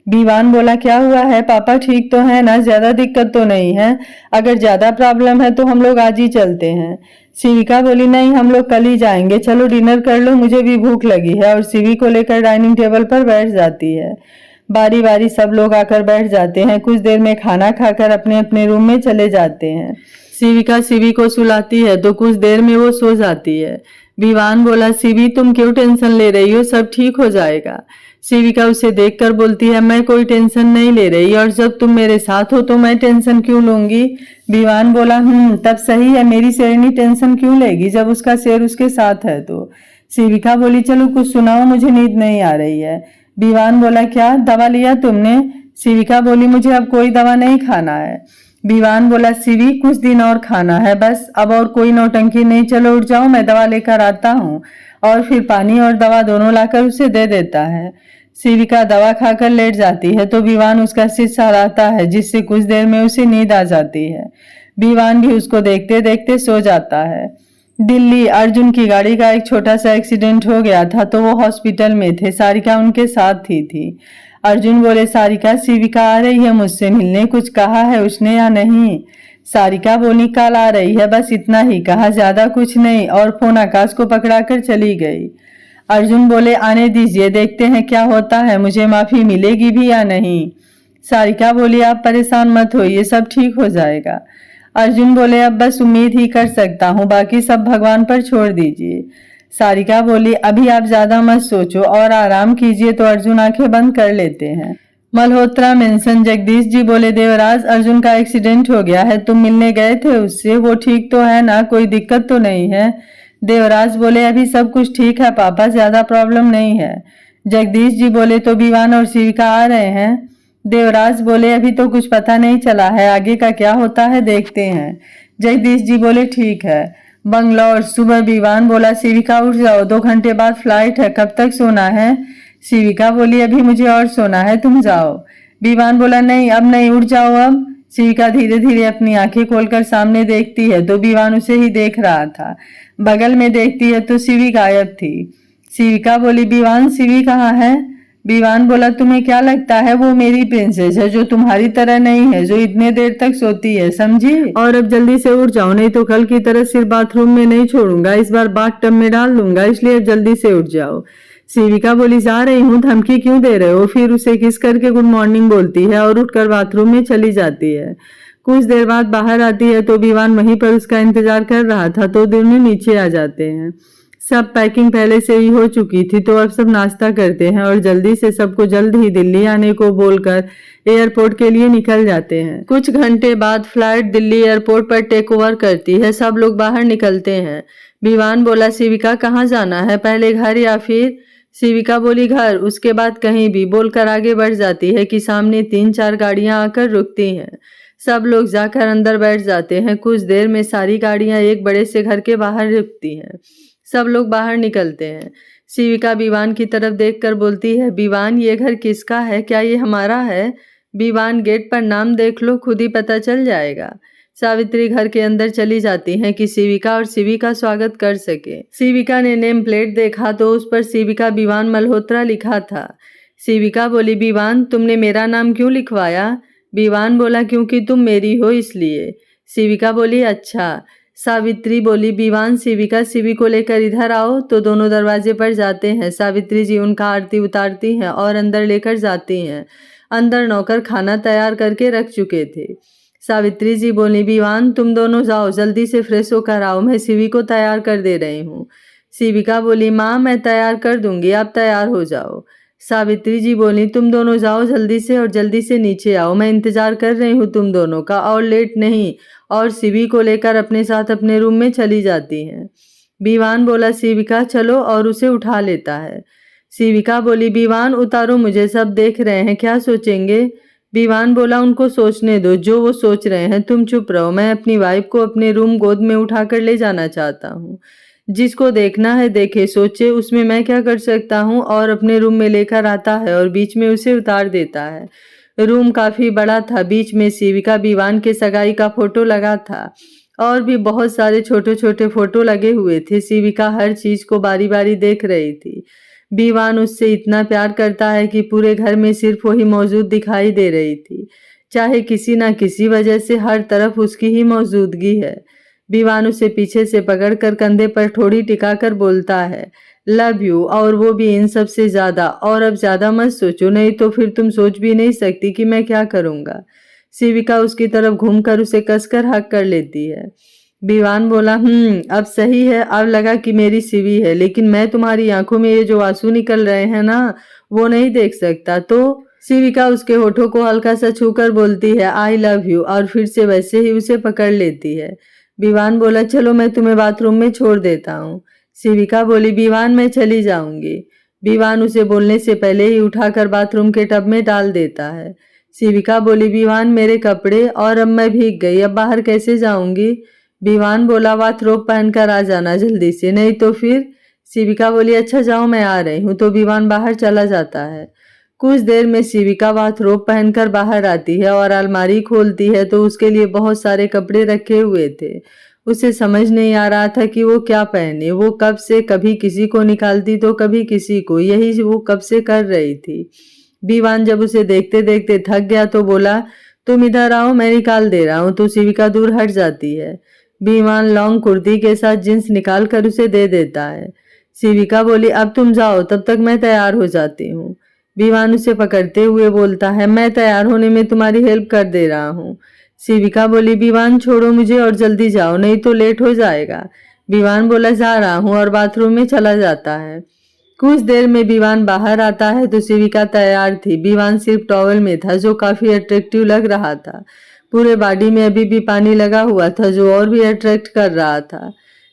विवान बोला, क्या हुआ है, पापा ठीक तो है ना, ज्यादा दिक्कत तो नहीं है? अगर ज्यादा प्रॉब्लम है तो हम लोग आज ही चलते हैं। शिविका बोली, नहीं हम लोग कल ही जाएंगे, चलो डिनर कर लो, मुझे भी भूख लगी है। और शिवी को लेकर डाइनिंग टेबल पर बैठ जाती है। बारी बारी सब लोग आकर बैठ जाते हैं, कुछ देर में खाना खाकर अपने अपने रूम में चले जाते हैं। शिविका शिवी को सुलाती है तो कुछ देर में वो सो जाती है। विवान बोला, शिवी तुम क्यों टेंशन ले रही हो, सब ठीक हो जाएगा। शिविका उसे देखकर बोलती है, मैं कोई टेंशन नहीं ले रही, और जब तुम मेरे साथ हो तो मैं टेंशन क्यों लूंगी? विवान बोला, तब सही है, मेरी शेरनी टेंशन क्यों लेगी जब उसका शेर उसके साथ है तो। शिविका बोली, चलो कुछ सुनाओ, मुझे नींद नहीं आ रही है। विवान बोला, क्या दवा लिया तुमने? शिविका बोली, मुझे अब कोई दवा नहीं खाना है। विवान बोला, शिवी कुछ दिन और खाना है बस, अब और कोई नौटंकी नहीं, चलो उठ जाओ, मैं दवा लेकर आता हूँ। और फिर पानी और दवा दोनों लाकर उसे दे देता है। शिविका दवा खाकर लेट जाती है तो विवान उसका सिर सहलाता है, जिससे कुछ देर में उसे नींद आ जाती है। विवान भी उसको देखते देखते सो जाता है। दिल्ली, अर्जुन की गाड़ी का एक छोटा सा एक्सीडेंट हो गया था तो वो हॉस्पिटल में थे, सारिका उनके साथ ही थी। अर्जुन बोले, सारिका शिविका आ रही है मुझसे मिलने, कुछ कहा है उसने या नहीं? सारिका बोली, कल आ रही है, बस इतना ही कहा, ज्यादा कुछ नहीं, और फोन आकाश को पकड़ाकर चली गई। अर्जुन बोले, आने दीजिए, देखते हैं क्या होता है, मुझे माफी मिलेगी भी या नहीं। सारिका बोली, आप परेशान मत होइए, सब ठीक हो जाएगा। अर्जुन बोले, अब बस उम्मीद ही कर सकता हूँ, बाकी सब भगवान पर छोड़ दीजिए। सारिका बोली, अभी आप ज्यादा मत सोचो और आराम कीजिए। तो अर्जुन आंखें बंद कर लेते हैं। मल्होत्रा मेंशन। जगदीश जी बोले, देवराज अर्जुन का एक्सीडेंट हो गया है, तुम मिलने गए थे उससे, वो ठीक तो है ना, कोई दिक्कत तो नहीं है? देवराज बोले, अभी सब कुछ ठीक है पापा, ज्यादा प्रॉब्लम नहीं है। जगदीश जी बोले, तो विवान और शिविका आ रहे हैं? देवराज बोले, अभी तो कुछ पता नहीं चला है, आगे का क्या होता है देखते हैं। जगदीश जी बोले, ठीक है। बंगलौर। सुबह विवान बोला, शिविका उठ जाओ, 2 घंटे बाद फ्लाइट है, कब तक सोना है? शिविका बोली, अभी मुझे और सोना है, तुम जाओ। विवान बोला, नहीं अब नहीं, उठ जाओ अब। शिविका धीरे धीरे अपनी आंखें खोलकर सामने देखती है तो विवान उसे ही देख रहा था। बगल में देखती है तो शिवी गायब थी। शिविका बोली, विवान शिवी कहाँ है? विवान बोला, तुम्हें क्या लगता है वो मेरी प्रिंसेस है जो तुम्हारी तरह नहीं है, जो इतने देर तक सोती है, समझी? और अब जल्दी से उठ जाओ, नहीं तो कल की तरह सिर्फ बाथरूम में नहीं छोड़ूंगा, इस बार बाथ टब में डाल दूंगा, इसलिए अब जल्दी से उठ जाओ। शिविका बोली, जा रही हूँ, धमकी क्यों दे रहे हो? फिर उसे किस करके गुड मॉर्निंग बोलती है और उठकर बाथरूम में चली जाती है। कुछ देर बाद बाहर आती है तो विवान वहीं पर उसका इंतजार कर रहा था, तो दोनों नीचे आ जाते हैं। सब पैकिंग पहले से ही हो चुकी थी तो अब सब नाश्ता करते हैं और जल्दी से सबको जल्द ही दिल्ली आने को बोलकर एयरपोर्ट के लिए निकल जाते हैं। कुछ घंटे बाद फ्लाइट दिल्ली एयरपोर्ट पर टेक ओवर करती है, सब लोग बाहर निकलते हैं। विवान बोला, शिविका कहाँ जाना है, पहले घर या फिर? शिविका बोली, घर, उसके बाद कहीं भी, बोलकर आगे बढ़ जाती है कि सामने 3-4 गाड़ियां आकर रुकती हैं। सब लोग जाकर अंदर बैठ जाते हैं। कुछ देर में सारी गाड़ियां एक बड़े से घर के बाहर रुकती हैं। सब लोग बाहर निकलते हैं। शिविका विवान की तरफ देखकर बोलती है, विवान ये घर किसका है, क्या ये हमारा है? विवान, गेट पर नाम देख लो, खुद ही पता चल जाएगा। सावित्री घर के अंदर चली जाती हैं कि शिविका और शिवी का स्वागत कर सके। शिविका ने नेम प्लेट देखा तो उस पर शिविका विवान मल्होत्रा लिखा था। शिविका बोली, विवान तुमने मेरा नाम क्यों लिखवाया? विवान बोला, क्योंकि तुम मेरी हो इसलिए। शिविका बोली, अच्छा। सावित्री बोली, विवान शिविका शिवी को लेकर इधर आओ। तो दोनों दरवाजे पर जाते हैं। सावित्री जी उनका आरती उतारती हैं और अंदर लेकर जाती हैं। अंदर नौकर खाना तैयार करके रख चुके थे। सावित्री जी बोली, विवान तुम दोनों जाओ, जल्दी से फ्रेश होकर आओ, मैं शिवी को तैयार कर दे रही हूँ। शिविका बोली, माँ मैं तैयार कर दूंगी, आप तैयार हो जाओ। सावित्री जी बोली, तुम दोनों जाओ जल्दी से और जल्दी से नीचे आओ, मैं इंतजार कर रही हूँ तुम दोनों का, और लेट नहीं। और शिवी को लेकर अपने साथ अपने रूम में चली जाती हैं। विवान बोला, शिविका चलो, और उसे उठा लेता है। शिविका बोली, विवान उतारो मुझे, सब देख रहे हैं, क्या सोचेंगे। विवान बोला, उनको सोचने दो, जो वो सोच रहे हैं, तुम चुप रहो, मैं अपनी वाइफ को अपने रूम गोद में उठाकर ले जाना चाहता हूँ। जिसको देखना है देखे, सोचे, उसमें मैं क्या कर सकता हूँ। और अपने रूम में लेकर आता है और बीच में उसे उतार देता है। रूम काफी बड़ा था। बीच में शिविका विवान के सगाई का फोटो लगा था और भी बहुत सारे छोटे छोटे फोटो लगे हुए थे। शिविका हर चीज को बारी बारी देख रही थी। विवान उससे इतना प्यार करता है कि पूरे घर में सिर्फ वही मौजूद दिखाई दे रही थी। चाहे किसी ना किसी वजह से हर तरफ उसकी ही मौजूदगी है। विवान उसे पीछे से पकड़कर कंधे पर ठोड़ी टिकाकर बोलता है, लव यू, और वो भी इन सब से ज्यादा। और अब ज्यादा मत सोचो, नहीं तो फिर तुम सोच भी नहीं सकती कि मैं क्या करूंगा। शिविका उसकी तरफ घूमकर उसे कसकर हक कर लेती है। विवान बोला, अब सही है, अब लगा कि मेरी शिवी है, लेकिन मैं तुम्हारी आंखों में ये जो आंसू निकल रहे हैं ना, वो नहीं देख सकता। तो शिविका उसके होठों को हल्का सा छूकर बोलती है, आई लव यू, और फिर से वैसे ही उसे पकड़ लेती है। विवान बोला, चलो मैं तुम्हें बाथरूम में छोड़ देता हूँ। शिविका बोली, विवान मैं चली जाऊंगी। विवान उसे बोलने से पहले ही उठाकर बाथरूम के टब में डाल देता है। शिविका बोली, विवान मेरे कपड़े, और अब मैं भीग गई, अब बाहर कैसे जाऊंगी। विवान बोला, बाथरोब पहनकर आ जाना जल्दी से, नहीं तो फिर। शिविका बोली, अच्छा जाओ मैं आ रही हूँ। तो विवान बाहर चला जाता है। कुछ देर में शिविका बाथरोब पहनकर बाहर आती है और अलमारी खोलती है तो उसके लिए बहुत सारे कपड़े रखे हुए थे। उसे समझ नहीं आ रहा था कि वो क्या पहने। वो कब से कभी किसी को निकालती तो कभी किसी को, यही वो कब से कर रही थी। विवान जब उसे देखते देखते थक गया तो बोला, तुम इधर आओ, मैं निकाल दे रहा हूँ। तो शिविका दूर हट जाती है। विवान लॉन्ग कुर्ती के साथ जींस निकाल कर उसे दे देता है। शिविका बोली, अब तुम जाओ, तब तक मैं तैयार हो जाती हूँ। विवान उसे पकड़ते हुए बोलता है, मैं तैयार होने में तुम्हारी हेल्प कर दे रहा हूँ। शिविका बोली, विवान छोड़ो मुझे और जल्दी जाओ, नहीं तो लेट हो जाएगा। विवान बोला, जा रहा हूँ, और बाथरूम में चला जाता है। कुछ देर में विवान बाहर आता है तो शिविका तैयार थी। विवान सिर्फ टॉवल में था जो काफी अट्रैक्टिव लग रहा था। पूरे बॉडी में अभी भी पानी लगा हुआ था जो और भी अट्रैक्ट कर रहा था।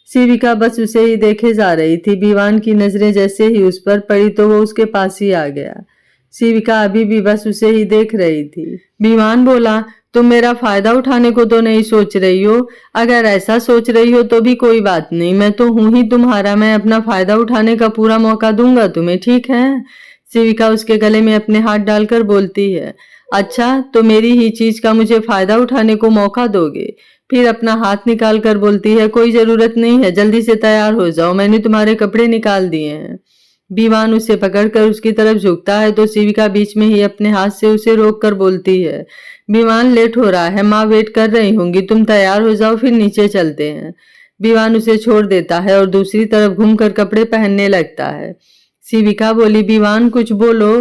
शिविका बस उसे ही देखे जा रही थी। विवान की नजरें जैसे ही उस पर पड़ी तो वो उसके पास ही आ गया। शिविका अभी भी बस उसे ही देख रही थी। विवान बोला, तुम मेरा फायदा उठाने को तो नहीं सोच रही हो। अगर ऐसा सोच रही हो तो भी कोई बात नहीं, मैं तो हूं ही तुम्हारा, मैं अपना फायदा उठाने का पूरा मौका दूंगा तुम्हें, ठीक है। शिविका उसके गले में अपने हाथ डालकर बोलती है, अच्छा तो मेरी ही चीज का मुझे फायदा उठाने को मौका दोगे। फिर अपना हाथ निकाल कर बोलती है, कोई जरूरत नहीं है, जल्दी से तैयार हो जाओ, मैंने तुम्हारे कपड़े निकाल दिए हैं। विवान उसे पकड़कर उसकी तरफ झुकता है तो शिविका बीच में ही अपने हाथ से उसे रोक कर बोलती है, विवान लेट हो रहा है, माँ वेट कर रही होंगी, तुम तैयार हो जाओ, फिर नीचे चलते हैं। विवान उसे छोड़ देता है और दूसरी तरफ घूमकर कपड़े पहनने लगता है। शिविका बोली, विवान कुछ बोलो।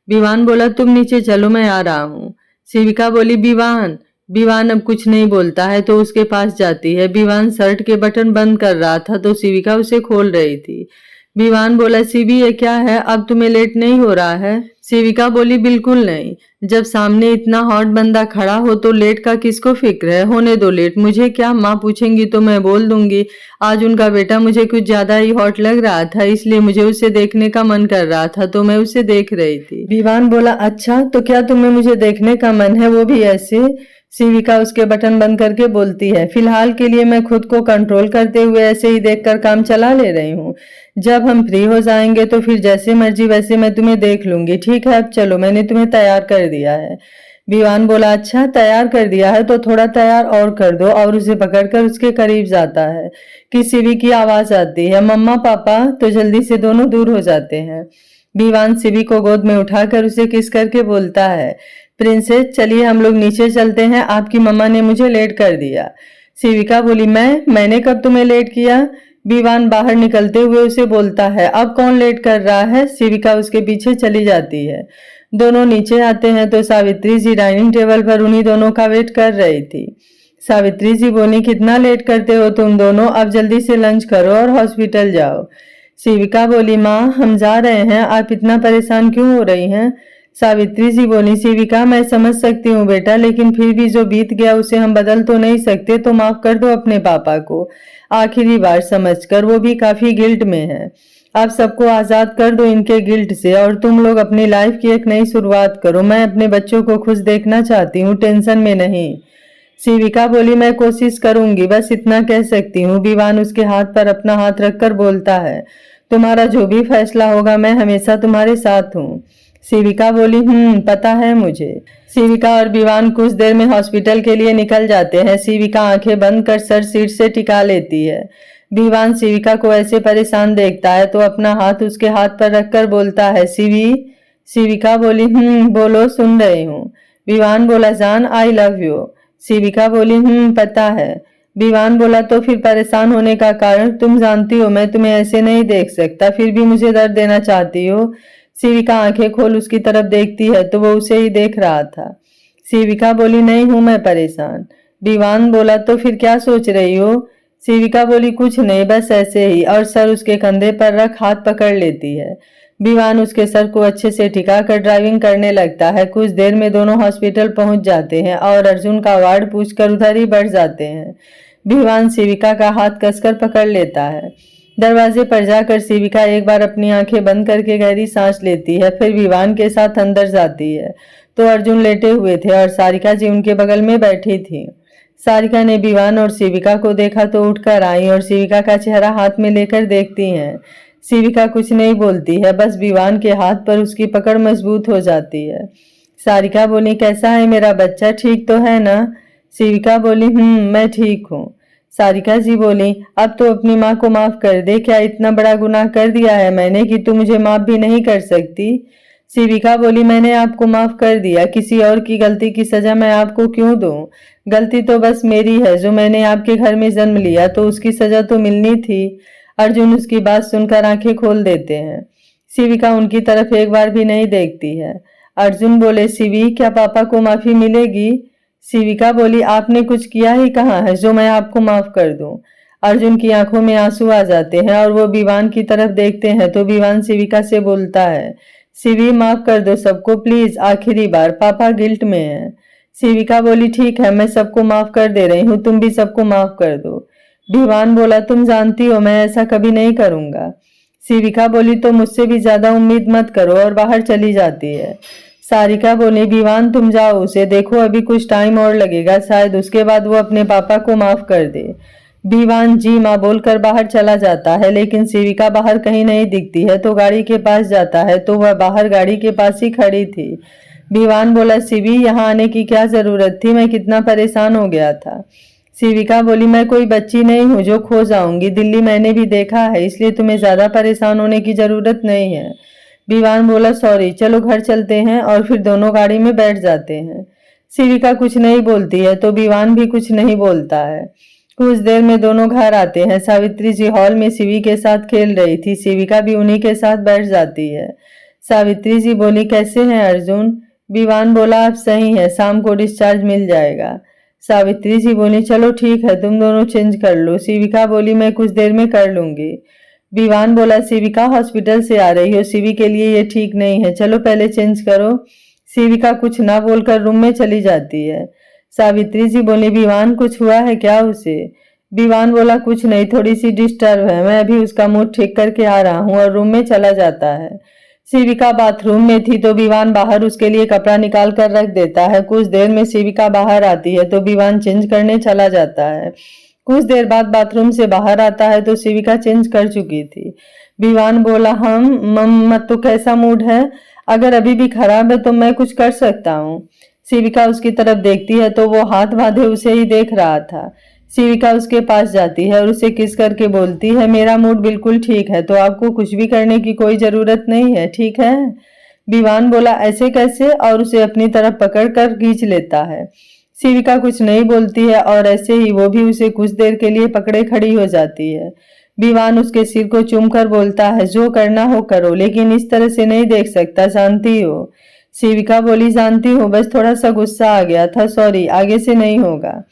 विवान बोला, तुम नीचे चलो, मैं आ रहा हूँ। शिविका बोली, विवान। विवान अब कुछ नहीं बोलता है तो उसके पास जाती है। विवान शर्ट के बटन बंद कर रहा था तो शिविका उसे खोल रही थी। विवान बोला, शिवी ये क्या है, अब तुम्हें लेट नहीं हो रहा है। शिविका बोली, बिल्कुल नहीं, जब सामने इतना हॉट बंदा खड़ा हो तो लेट का किसको फिक्र है, होने दो लेट, मुझे क्या, माँ पूछेंगी तो मैं बोल दूंगी। आज उनका बेटा मुझे कुछ ज्यादा ही हॉट लग रहा था, इसलिए मुझे उसे देखने का मन कर रहा था तो मैं उसे देख रही थी। विवान बोला, अच्छा तो क्या तुम्हें मुझे देखने का मन है, वो भी ऐसे। शिविका उसके बटन बंद करके बोलती है, फिलहाल के लिए मैं खुद को कंट्रोल करते हुए ऐसे ही देखकर काम चला ले रही हूँ। जब हम फ्री हो जाएंगे तो फिर जैसे मर्जी वैसे मैं तुम्हें देख लूंगी, ठीक है। अब चलो, मैंने तुम्हें तैयार कर दिया है। विवान बोला, अच्छा तैयार कर दिया है तो थोड़ा तैयार और कर दो, और उसे पकड़कर उसके करीब जाता है कि शिवी की आवाज आती है, मम्मा पापा। तो जल्दी से दोनों दूर हो जाते हैं। विवान शिवी को गोद में उठाकर उसे किस करके बोलता है, प्रिंसेस चलिए हम लोग नीचे चलते हैं, आपकी मम्मा ने मुझे लेट कर दिया। शिविका बोली, मैंने कब तुम्हें लेट किया? विवान बाहर निकलते हुए उसे बोलता है, अब कौन लेट कर रहा है? शिविका उसके पीछे चली जाती है। दोनों नीचे आते हैं तो सावित्री जी डाइनिंग टेबल पर उन्हीं दोनों का वेट कर रही थी। सावित्री जी बोली, कितना लेट करते हो तुम दोनों, अब जल्दी से लंच करो और हॉस्पिटल जाओ। शिविका बोली, माँ हम जा रहे हैं, आप इतना परेशान क्यों हो रही हैं? सावित्री जी बोली, शिविका मैं समझ सकती हूँ बेटा, लेकिन फिर भी जो बीत गया उसे हम बदल तो नहीं सकते, तो माफ कर दो अपने पापा को, आखिरी बार समझकर, वो भी काफी गिल्ट में है। आप सबको आजाद कर दो इनके गिल्ट से और तुम लोग अपनी लाइफ की एक नई शुरुआत करो। मैं अपने बच्चों को खुश देखना चाहती हूँ, टेंशन में नहीं। शिविका बोली, मैं कोशिश करूंगी, बस इतना कह सकती हूँ। विवान उसके हाथ पर अपना हाथ रखकर बोलता है, तुम्हारा जो भी फैसला होगा मैं हमेशा तुम्हारे साथ हूँ। शिविका बोली, पता है मुझे। शिविका और विवान कुछ देर में हॉस्पिटल के लिए निकल जाते हैं। शिविका आंखें बंद कर सर सीट से टिका लेती है। विवान शिविका को ऐसे परेशान देखता है तो अपना हाथ उसके हाथ पर रखकर बोलता है, शिविका बोली, बोलो, सुन रही हूँ। विवान बोला, जान आई लव यू। शिविका बोली, पता है। विवान बोला, तो फिर परेशान होने का कारण? तुम जानती हो मैं तुम्हें ऐसे नहीं देख सकता, फिर भी मुझे दर्द देना चाहती हो। शिविका आंखें खोल उसकी तरफ देखती है तो वो उसे ही देख रहा था। शिविका बोली, नहीं हूं मैं परेशान। विवान बोला, तो फिर क्या सोच रही हो? शिविका बोली, कुछ नहीं, बस ऐसे ही, और सर उसके कंधे पर रख हाथ पकड़ लेती है। विवान उसके सर को अच्छे से टिकाकर ड्राइविंग करने लगता है। कुछ देर में दोनों हॉस्पिटल पहुंच जाते हैं और अर्जुन का वार्ड पूछकर उधर ही बढ़ जाते हैं। विवान शिविका का हाथ कसकर पकड़ लेता है। दरवाजे पर जाकर शिविका एक बार अपनी आंखें बंद करके गहरी सांस लेती है, फिर विवान के साथ अंदर जाती है तो अर्जुन लेटे हुए थे और सारिका जी उनके बगल में बैठी थी। सारिका ने विवान और शिविका को देखा तो उठकर आई और शिविका का चेहरा हाथ में लेकर देखती हैं। शिविका कुछ नहीं बोलती है, बस विवान के हाथ पर उसकी पकड़ मजबूत हो जाती है। सारिका बोली, कैसा है मेरा बच्चा, ठीक तो है ना? शिविका बोली, मैं ठीक हूँ। सारिका जी बोली, अब तो अपनी माँ को माफ कर दे, क्या इतना बड़ा गुनाह कर दिया है मैंने कि तू मुझे माफ भी नहीं कर सकती? शिविका बोली, मैंने आपको माफ कर दिया, किसी और की गलती की सजा मैं आपको क्यों दूं? गलती तो बस मेरी है, जो मैंने आपके घर में जन्म लिया तो उसकी सजा तो मिलनी थी। अर्जुन उसकी बात सुनकर आंखें खोल देते हैं। शिविका उनकी तरफ एक बार भी नहीं देखती है। अर्जुन बोले, शिवी क्या पापा को माफी मिलेगी? शिविका बोली, आपने कुछ किया ही कहाँ है जो मैं आपको माफ कर दूं? अर्जुन की आंखों में आंसू आ जाते हैं और वो विवान की तरफ देखते हैं तो विवान शिविका से बोलता है, शिवी माफ कर दो सबको प्लीज, आखिरी बार, पापा गिल्ट में है। शिविका बोली, ठीक है मैं सबको माफ कर दे रही हूँ, तुम भी सबको माफ कर दो। विवान बोला, तुम जानती हो मैं ऐसा कभी नहीं करूंगा। शिविका बोली, तो मुझसे भी ज्यादा उम्मीद मत करो और बाहर चली जाती है। सारिका बोली, विवान तुम जाओ, उसे देखो अभी कुछ टाइम और लगेगा, शायद उसके बाद वो अपने पापा को माफ कर दे। विवान जी माँ बोलकर बाहर चला जाता है, लेकिन शिविका बाहर कहीं नहीं दिखती है तो गाड़ी के पास जाता है तो वह बाहर गाड़ी के पास ही खड़ी थी। विवान बोला, शिवी यहाँ आने की क्या जरूरत थी, मैं कितना परेशान हो गया था। शिविका बोली, मैं कोई बच्ची नहीं हूँ जो खो जाऊंगी, दिल्ली मैंने भी देखा है, इसलिए तुम्हें ज्यादा परेशान होने की जरूरत नहीं है। विवान बोला, सॉरी, चलो घर चलते हैं, और फिर दोनों गाड़ी में बैठ जाते हैं। शिविका कुछ नहीं बोलती है तो विवान भी कुछ नहीं बोलता है। कुछ देर में दोनों घर आते हैं। सावित्री जी हॉल में शिवी के साथ खेल रही थी, शिविका भी उन्हीं के साथ बैठ जाती है। सावित्री जी बोली, कैसे हैं अर्जुन? विवान बोला, आप सही हैं, शाम को डिस्चार्ज मिल जाएगा। सावित्री जी बोली, चलो ठीक है, तुम दोनों चेंज कर लो। शिविका बोली, मैं कुछ देर में कर लूंगी। विवान बोला, शिविका हॉस्पिटल से आ रही हो, शिवी के लिए ये ठीक नहीं है, चलो पहले चेंज करो। शिविका कुछ ना बोलकर रूम में चली जाती है। सावित्री जी बोली, विवान कुछ हुआ है क्या उसे? विवान बोला, कुछ नहीं, थोड़ी सी डिस्टर्ब है, मैं अभी उसका मूड ठीक करके आ रहा हूँ, और रूम में चला जाता है। शिविका बाथरूम में थी तो विवान बाहर उसके लिए कपड़ा निकाल कर रख देता है। कुछ देर में शिविका बाहर आती है तो विवान चेंज करने चला जाता है। कुछ देर बाद बाथरूम से बाहर आता है तो शिविका चेंज कर चुकी थी। विवान बोला, मत तो कैसा मूड है, अगर अभी भी खराब है तो मैं कुछ कर सकता हूँ। शिविका उसकी तरफ देखती है तो वो हाथ बांधे उसे ही देख रहा था। शिविका उसके पास जाती है और उसे किस करके बोलती है, मेरा मूड बिल्कुल ठीक है तो आपको कुछ भी करने की कोई जरूरत नहीं है, ठीक है? विवान बोला, ऐसे कैसे, और उसे अपनी तरफ पकड़कर खींच लेता है। शिविका कुछ नहीं बोलती है और ऐसे ही वो भी उसे कुछ देर के लिए पकड़े खड़ी हो जाती है। विवान उसके सिर को चूमकर बोलता है, जो करना हो करो, लेकिन इस तरह से नहीं देख सकता, जानती हो। शिविका बोली, जानती हूँ, बस थोड़ा सा गुस्सा आ गया था, सॉरी, आगे से नहीं होगा।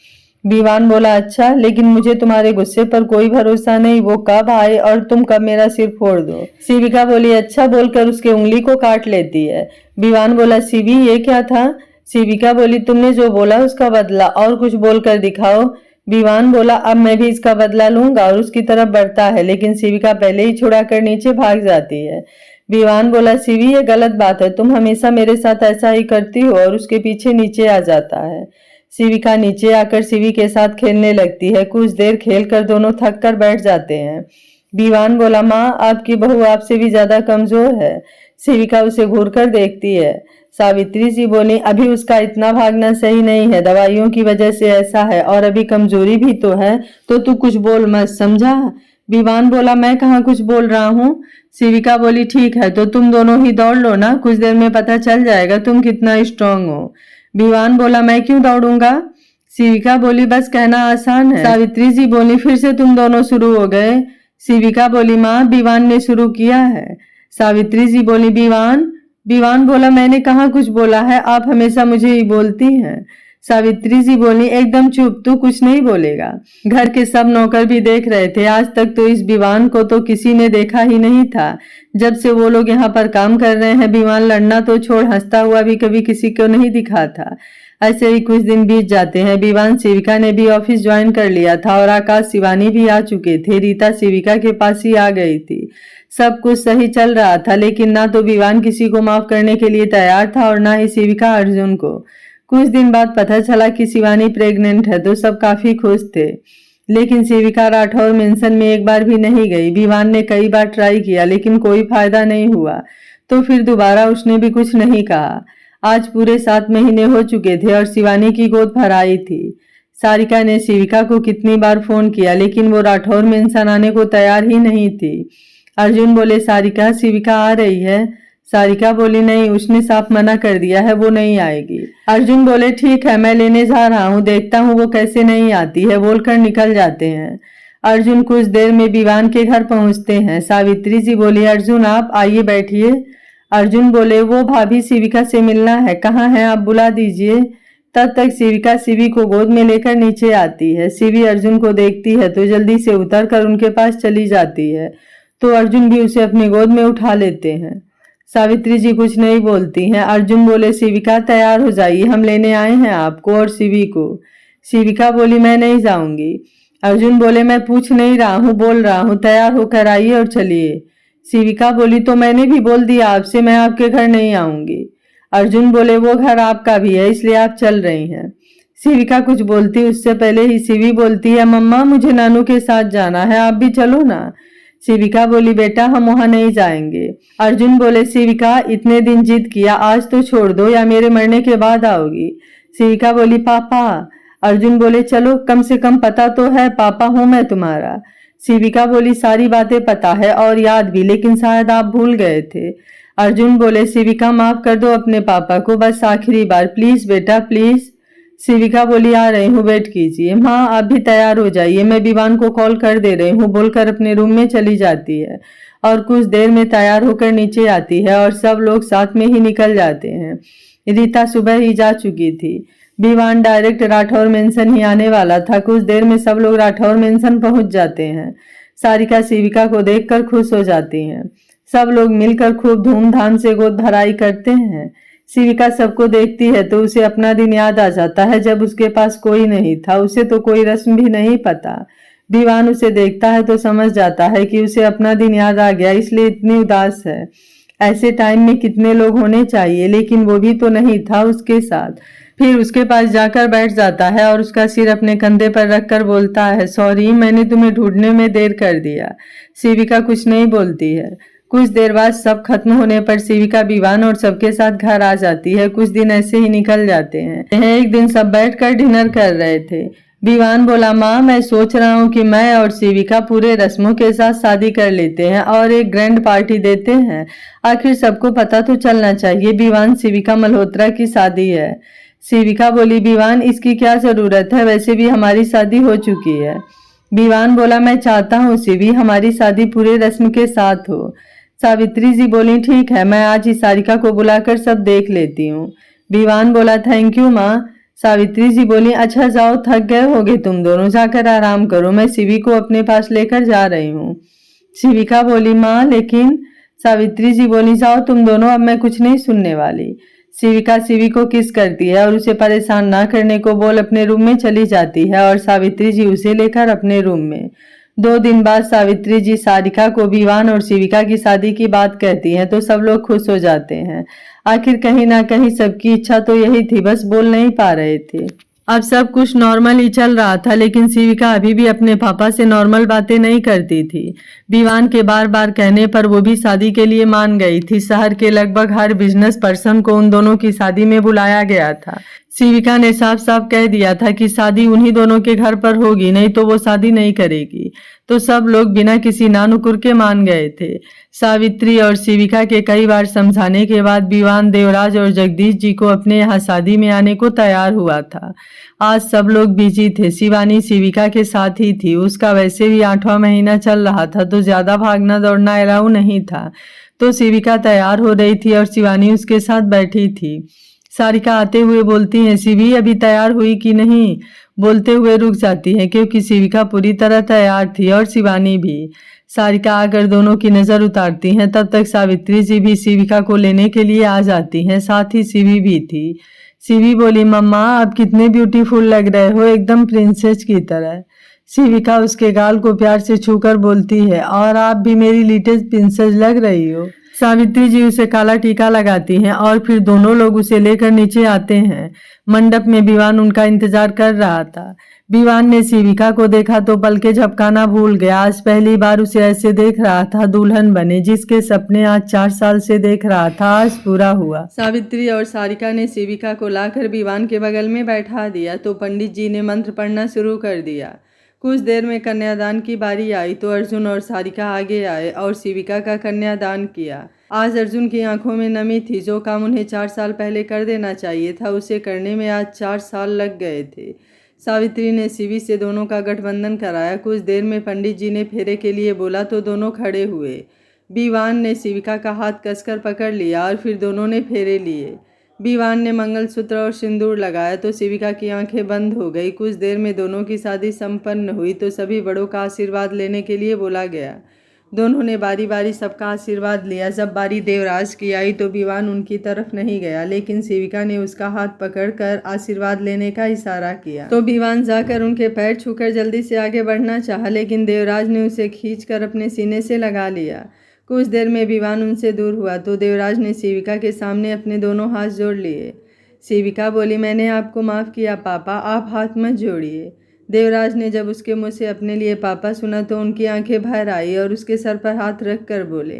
विवान बोला, अच्छा, लेकिन मुझे तुम्हारे गुस्से पर कोई भरोसा नहीं, वो कब आए और तुम कब मेरा सिर फोड़ दो। शिविका बोली, अच्छा, बोलकर उसके उंगली को काट लेती है। विवान बोला, शिवी, ये क्या था? शिविका बोली, तुमने जो बोला उसका बदला, और कुछ बोलकर दिखाओ। विवान बोला, अब मैं भी इसका बदला लूंगा, और उसकी तरफ बढ़ता है, लेकिन शिविका पहले ही छुड़ाकर नीचे भाग जाती है। विवान बोला, शिवी, ये गलत बात है, तुम हमेशा मेरे साथ ऐसा ही करती हो, और उसके पीछे नीचे आ जाता है। शिविका नीचे आकर शिवी के साथ खेलने लगती है। कुछ देर खेलकर दोनों थक कर बैठ जाते हैं। विवान बोला, माँ, आपकी बहू आपसे भी ज्यादा कमजोर है। शिविका उसे घूरकर देखती है। सावित्री जी बोली, अभी उसका इतना भागना सही नहीं है, दवाइयों की वजह से ऐसा है, और अभी कमजोरी भी तो है, तो तू कुछ बोल मत, समझा? विवान बोला, मैं कहाँ कुछ बोल रहा हूँ। शिविका बोली, ठीक है, तो तुम दोनों ही दौड़ लो ना, कुछ देर में पता चल जाएगा तुम कितना स्ट्रांग हो। विवान बोला, मैं क्यों दौड़ूंगा? शिविका बोली, बस कहना आसान है। सावित्री जी बोली, फिर से तुम दोनों शुरू हो गए। शिविका बोली, माँ, विवान ने शुरू किया है। सावित्री जी बोली, विवान? विवान बोला, मैंने कहाँ कुछ बोला है, आप हमेशा मुझे ही बोलती हैं। सावित्री जी बोली, एकदम चुप, तू कुछ नहीं बोलेगा। घर के सब नौकर भी देख रहे थे। आज तक तो इस विवान को तो किसी ने देखा ही नहीं था। जब से वो लोग यहाँ पर काम कर रहे हैं, विवान लड़ना तो छोड़, हंसता हुआ भी कभी किसी को नहीं दिखा था। ऐसे ही कुछ दिन बीत जाते हैं। विवान शिविका ने भी ऑफिस ज्वाइन कर लिया था, और आकाश शिवानी भी आ चुके थे। रीता शिविका के पास ही आ गई थी। सब कुछ सही चल रहा था, लेकिन ना तो विवान किसी को माफ करने के लिए तैयार था, और ना ही शिविका अर्जुन को। कुछ दिन बाद पता चला कि शिवानी प्रेग्नेंट है, तो सब काफी खुश थे। लेकिन शिविका राठौर मेंशन में एक बार भी नहीं गई। विवान ने कई बार ट्राई किया, लेकिन कोई फायदा नहीं हुआ, तो फिर दोबारा उसने भी कुछ नहीं कहा। आज पूरे 7 महीने हो चुके थे, और शिवानी की गोद भराई थी। सारिका ने शिविका को कितनी बार फोन किया, लेकिन वो राठौर मेंशन आने को तैयार ही नहीं थी। अर्जुन बोले, सारिका, शिविका आ रही है? सारिका बोली, नहीं, उसने साफ मना कर दिया है, वो नहीं आएगी। अर्जुन बोले, ठीक है, मैं लेने जा रहा हूँ, देखता हूँ वो कैसे नहीं आती है, बोलकर निकल जाते हैं। अर्जुन कुछ देर में विवान के घर पहुंचते हैं। सावित्री जी बोली, अर्जुन, आप आइए, बैठिए। अर्जुन बोले, वो भाभी शिविका से मिलना है, कहाँ है, आप बुला दीजिए। तब तक शिविका शिवी को गोद में लेकर नीचे आती है। शिवी अर्जुन को देखती है तो जल्दी से उतरकर उनके पास चली जाती है, तो अर्जुन भी उसे अपनी गोद में उठा लेते हैं। सावित्री जी कुछ नहीं बोलती हैं। अर्जुन बोले, शिविका, तैयार हो जाइए, हम लेने आए हैं आपको और शिवी को। शिविका बोली, मैं नहीं जाऊंगी। अर्जुन बोले, मैं पूछ नहीं रहा हूँ, बोल रहा हूँ, तैयार होकर आइए और चलिए। शिविका बोली, तो मैंने भी बोल दिया आपसे, मैं आपके घर नहीं आऊंगी। अर्जुन बोले, वो घर आपका भी है, इसलिए आप चल रही हैं। शिविका कुछ बोलती उससे पहले ही शिवी बोलती है, मम्मा, मुझे नानू के साथ जाना है, आप भी चलो ना। शिविका बोली, बेटा, हम वहां नहीं जाएंगे। अर्जुन बोले, शिविका, इतने दिन जिद किया, आज तो छोड़ दो, या मेरे मरने के बाद आओगी। शिविका बोली, पापा। अर्जुन बोले, चलो, कम से कम पता तो है पापा हूं मैं तुम्हारा। शिविका बोली, सारी बातें पता है और याद भी, लेकिन शायद आप भूल गए थे। अर्जुन बोले, शिविका, माफ कर दो अपने पापा को, बस आखिरी बार, प्लीज बेटा, प्लीज। शिविका बोली, आ रही हूँ, वेट कीजिए। माँ, आप भी तैयार हो जाइए, मैं विवान को कॉल कर दे रही हूँ, बोलकर अपने रूम में चली जाती है, और कुछ देर में तैयार होकर नीचे आती है, और सब लोग साथ में ही निकल जाते हैं। रीता सुबह ही जा चुकी थी। विवान डायरेक्ट राठौर मेंशन ही आने वाला था। कुछ देर में सब लोग राठौर मेंशन पहुंच जाते हैं। सारिका शिविका को देखकर खुश हो जाती हैं। सब लोग मिलकर खूब धूमधाम से गोद भराई करते हैं। शिविका सबको देखती है तो उसे अपना दिन याद आ जाता है, जब उसके पास कोई नहीं था। उसे तो कोई रस्म भी नहीं पता। विवान उसे देखता है तो समझ जाता है कि उसे अपना दिन याद आ गया, इसलिए इतनी उदास है। ऐसे टाइम में कितने लोग होने चाहिए, लेकिन वो भी तो नहीं था उसके साथ। फिर उसके पास जाकर बैठ जाता है और उसका सिर अपने कंधे पर रखकर बोलता है, सॉरी, मैंने तुम्हें ढूंढने में देर कर दिया। शिविका कुछ नहीं बोलती है। कुछ देर बाद सब खत्म होने पर शिविका विवान और सबके साथ घर आ जाती है। कुछ दिन ऐसे ही निकल जाते हैं। एक दिन सब बैठकर डिनर कर रहे थे। विवान बोला, माँ, मैं सोच रहा हूँ कि मैं और शिविका पूरे रस्मों के साथ शादी कर लेते हैं और एक ग्रैंड पार्टी देते हैं। आखिर सबको पता तो चलना चाहिए विवान शिविका मल्होत्रा की शादी है। शिविका बोली, विवान इसकी क्या जरूरत है, वैसे भी हमारी शादी हो चुकी है। विवान बोला, मैं चाहता हूँ शिवी हमारी शादी पूरे रस्म के साथ हो। सावित्री जी बोली, ठीक है, मैं आज इस सारिका को बुलाकर सब देख लेती हूँ। विवान बोला, थैंक यू माँ। सावित्री जी बोली, अच्छा जाओ, थक गए होगे तुम दोनों, जाकर आराम करो, मैं शिवी को अपने पास लेकर जा रही हूँ। शिविका बोली, माँ लेकिन। सावित्री जी बोली, जाओ तुम दोनों, अब मैं कुछ नहीं सुनने वाली। शिविका शिवी को किस करती है और उसे परेशान ना करने को बोल अपने रूम में चली जाती है और सावित्री जी उसे लेकर अपने रूम में। 2 दिन बाद सावित्री जी सारिका को विवान और शिविका की शादी की बात कहती हैं तो सब लोग खुश हो जाते हैं। आखिर कहीं ना कहीं सबकी इच्छा तो यही थी, बस बोल नहीं पा रहे थे। अब सब कुछ नॉर्मल ही चल रहा था, लेकिन शिविका अभी भी अपने पापा से नॉर्मल बातें नहीं करती थी। विवान के बार बार कहने पर वो भी शादी के लिए मान गई थी। शहर के लगभग हर बिजनेस पर्सन को उन दोनों की शादी में बुलाया गया था। शिविका ने साफ साफ कह दिया था कि शादी उन्हीं दोनों के घर पर होगी, नहीं तो वो शादी नहीं करेगी। तो सब लोग बिना किसी नानुकुर के मान गए थे। सावित्री और शिविका के कई बार समझाने के बाद विवान देवराज और जगदीश जी को अपने यहाँ शादी में आने को तैयार हुआ था। आज सब लोग बिजी थे। शिवानी शिविका के साथ ही थी। उसका वैसे भी 8वां महीना चल रहा था तो ज्यादा भागना दौड़ना अलाउ नहीं था। तो शिविका तैयार हो रही थी और शिवानी उसके साथ बैठी थी। सारिका आते हुए बोलती है, शिवी अभी तैयार हुई कि नहीं। बोलते हुए रुक जाती है क्योंकि शिविका पूरी तरह तैयार थी और शिवानी भी। सारिका आकर दोनों की नजर उतारती हैं, तब तक सावित्री जी भी शिविका को लेने के लिए आ जाती हैं, साथ ही शिवी भी थी। शिवी बोली, मम्मा आप कितने ब्यूटीफुल लग रहे हो, एकदम प्रिंसेस की तरह। शिविका उसके गाल को प्यार से छूकर बोलती है, और आप भी मेरी लिटिल प्रिंसेस लग रही हो। सावित्री जी उसे काला टीका लगाती हैं और फिर दोनों लोग उसे लेकर नीचे आते हैं। मंडप में विवान उनका इंतजार कर रहा था। विवान ने शिविका को देखा तो पलके झपकाना भूल गया। आज पहली बार उसे ऐसे देख रहा था, दुल्हन बने, जिसके सपने आज 4 साल से देख रहा था, आज पूरा हुआ। सावित्री और सारिका ने शिविका को लाकर विवान के बगल में बैठा दिया तो पंडित जी ने मंत्र पढ़ना शुरू कर दिया। कुछ देर में कन्यादान की बारी आई तो अर्जुन और सारिका आगे आए और शिविका का कन्यादान किया। आज अर्जुन की आंखों में नमी थी। जो काम उन्हें 4 साल पहले कर देना चाहिए था, उसे करने में आज 4 साल लग गए थे। सावित्री ने शिवी से दोनों का गठबंधन कराया। कुछ देर में पंडित जी ने फेरे के लिए बोला तो दोनों खड़े हुए। विवान ने शिविका का हाथ कसकर पकड़ लिया और फिर दोनों ने फेरे लिए। विवान ने मंगलसूत्र और सिंदूर लगाया तो शिविका की आंखें बंद हो गई। कुछ देर में दोनों की शादी संपन्न हुई तो सभी बड़ों का आशीर्वाद लेने के लिए बोला गया। दोनों ने बारी बारी सबका आशीर्वाद लिया। जब बारी देवराज की आई तो विवान उनकी तरफ नहीं गया, लेकिन शिविका ने उसका हाथ पकड़कर आशीर्वाद लेने का इशारा किया तो विवान जाकर उनके पैर छूकर जल्दी से आगे बढ़ना चाहा, लेकिन देवराज ने उसे खींचकर अपने सीने से लगा लिया। कुछ देर में विवान उनसे दूर हुआ तो देवराज ने शिविका के सामने अपने दोनों हाथ जोड़ लिए। शिविका बोली, मैंने आपको माफ़ किया पापा, आप हाथ मत जोड़िए। देवराज ने जब उसके मुँह से अपने लिए पापा सुना तो उनकी आंखें भर आई और उसके सर पर हाथ रख कर बोले,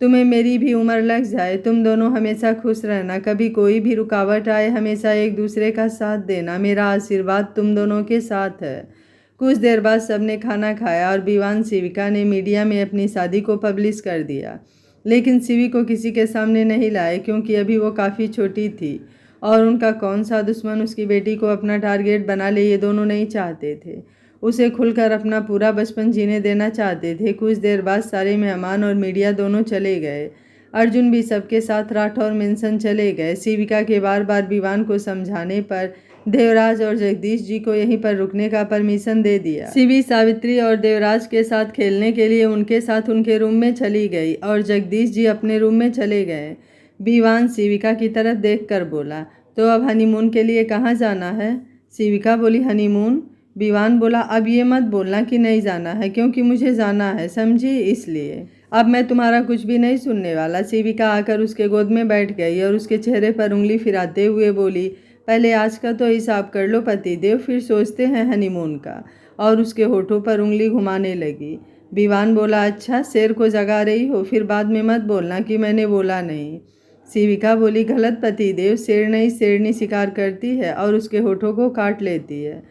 तुम्हें मेरी भी उम्र लग जाए, तुम दोनों हमेशा खुश रहना, कभी कोई भी रुकावट आए हमेशा एक दूसरे का साथ देना, मेरा आशीर्वाद तुम दोनों के साथ है। कुछ देर बाद सबने खाना खाया और विवान शिविका ने मीडिया में अपनी शादी को पब्लिश कर दिया, लेकिन शिवी को किसी के सामने नहीं लाए क्योंकि अभी वो काफ़ी छोटी थी और उनका कौन सा दुश्मन उसकी बेटी को अपना टारगेट बना ले, ये दोनों नहीं चाहते थे। उसे खुलकर अपना पूरा बचपन जीने देना चाहते थे। कुछ देर बाद सारे मेहमान और मीडिया दोनों चले गए। अर्जुन भी सबके साथ राठौर मेंशन चले गए। शिविका के बार बार विवान को समझाने पर देवराज और जगदीश जी को यहीं पर रुकने का परमिशन दे दिया। शिवी सावित्री और देवराज के साथ खेलने के लिए उनके साथ उनके रूम में चली गई और जगदीश जी अपने रूम में चले गए। विवान शिविका की तरफ देखकर बोला, तो अब हनीमून के लिए कहाँ जाना है? शिविका बोली, हनीमून? विवान बोला, अब ये मत बोलना कि नहीं जाना है, क्योंकि मुझे जाना है, समझी, इसलिए अब मैं तुम्हारा कुछ भी नहीं सुनने वाला। शिविका आकर उसके गोद में बैठ गई और उसके चेहरे पर उंगली फिराते हुए बोली, पहले आज का तो हिसाब कर लो पतिदेव, फिर सोचते हैं हनीमून का। और उसके होठों पर उंगली घुमाने लगी। विवान बोला, अच्छा शेर को जगा रही हो, फिर बाद में मत बोलना कि मैंने बोला नहीं। शिविका बोली, गलत पतिदेव, शेर नहीं शेरनी शिकार करती है और उसके होठों को काट लेती है।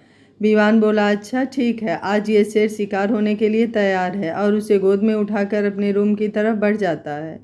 विवान बोला, अच्छा ठीक है, आज ये शेर शिकार होने के लिए तैयार है और उसे गोद में उठाकर अपने रूम की तरफ बढ़ जाता है।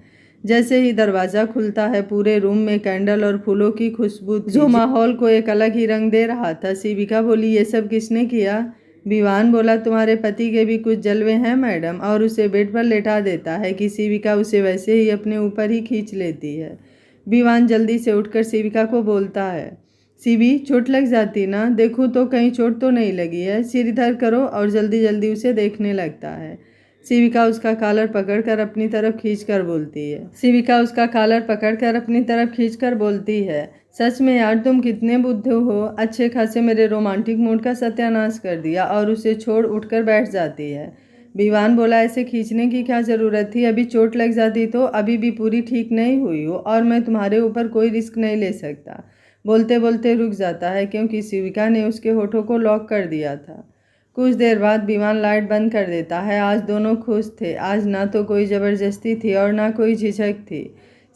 जैसे ही दरवाज़ा खुलता है पूरे रूम में कैंडल और फूलों की खुशबू जो माहौल को एक अलग ही रंग दे रहा था। शिविका बोली, ये सब किसने किया? विवान बोला, तुम्हारे पति के भी कुछ जलवे हैं मैडम, और उसे बेड पर लेटा देता है कि शिविका उसे वैसे ही अपने ऊपर ही खींच लेती है। विवान जल्दी से उठकर शिविका को बोलता है, शिवी चोट लग जाती ना, देखो तो कहीं चोट तो नहीं लगी है, सिर इधर करो, और जल्दी जल्दी उसे देखने लगता है। शिविका उसका कॉलर पकड़कर अपनी तरफ खींचकर बोलती है। शिविका उसका कॉलर पकड़कर अपनी तरफ खींचकर बोलती है, सच में यार तुम कितने बुद्धू हो, अच्छे खासे मेरे रोमांटिक मूड का सत्यानाश कर दिया। और उसे छोड़ उठकर बैठ जाती है। विवान बोला, ऐसे खींचने की क्या ज़रूरत थी, अभी चोट लग जाती तो अभी भी पूरी ठीक नहीं हुई हो, और मैं तुम्हारे ऊपर कोई रिस्क नहीं ले सकता। बोलते बोलते रुक जाता है क्योंकि शिविका ने उसके होठों को लॉक कर दिया था। कुछ देर बाद विवान लाइट बंद कर देता है। आज दोनों खुश थे। आज ना तो कोई ज़बरदस्ती थी और ना कोई झिझक थी।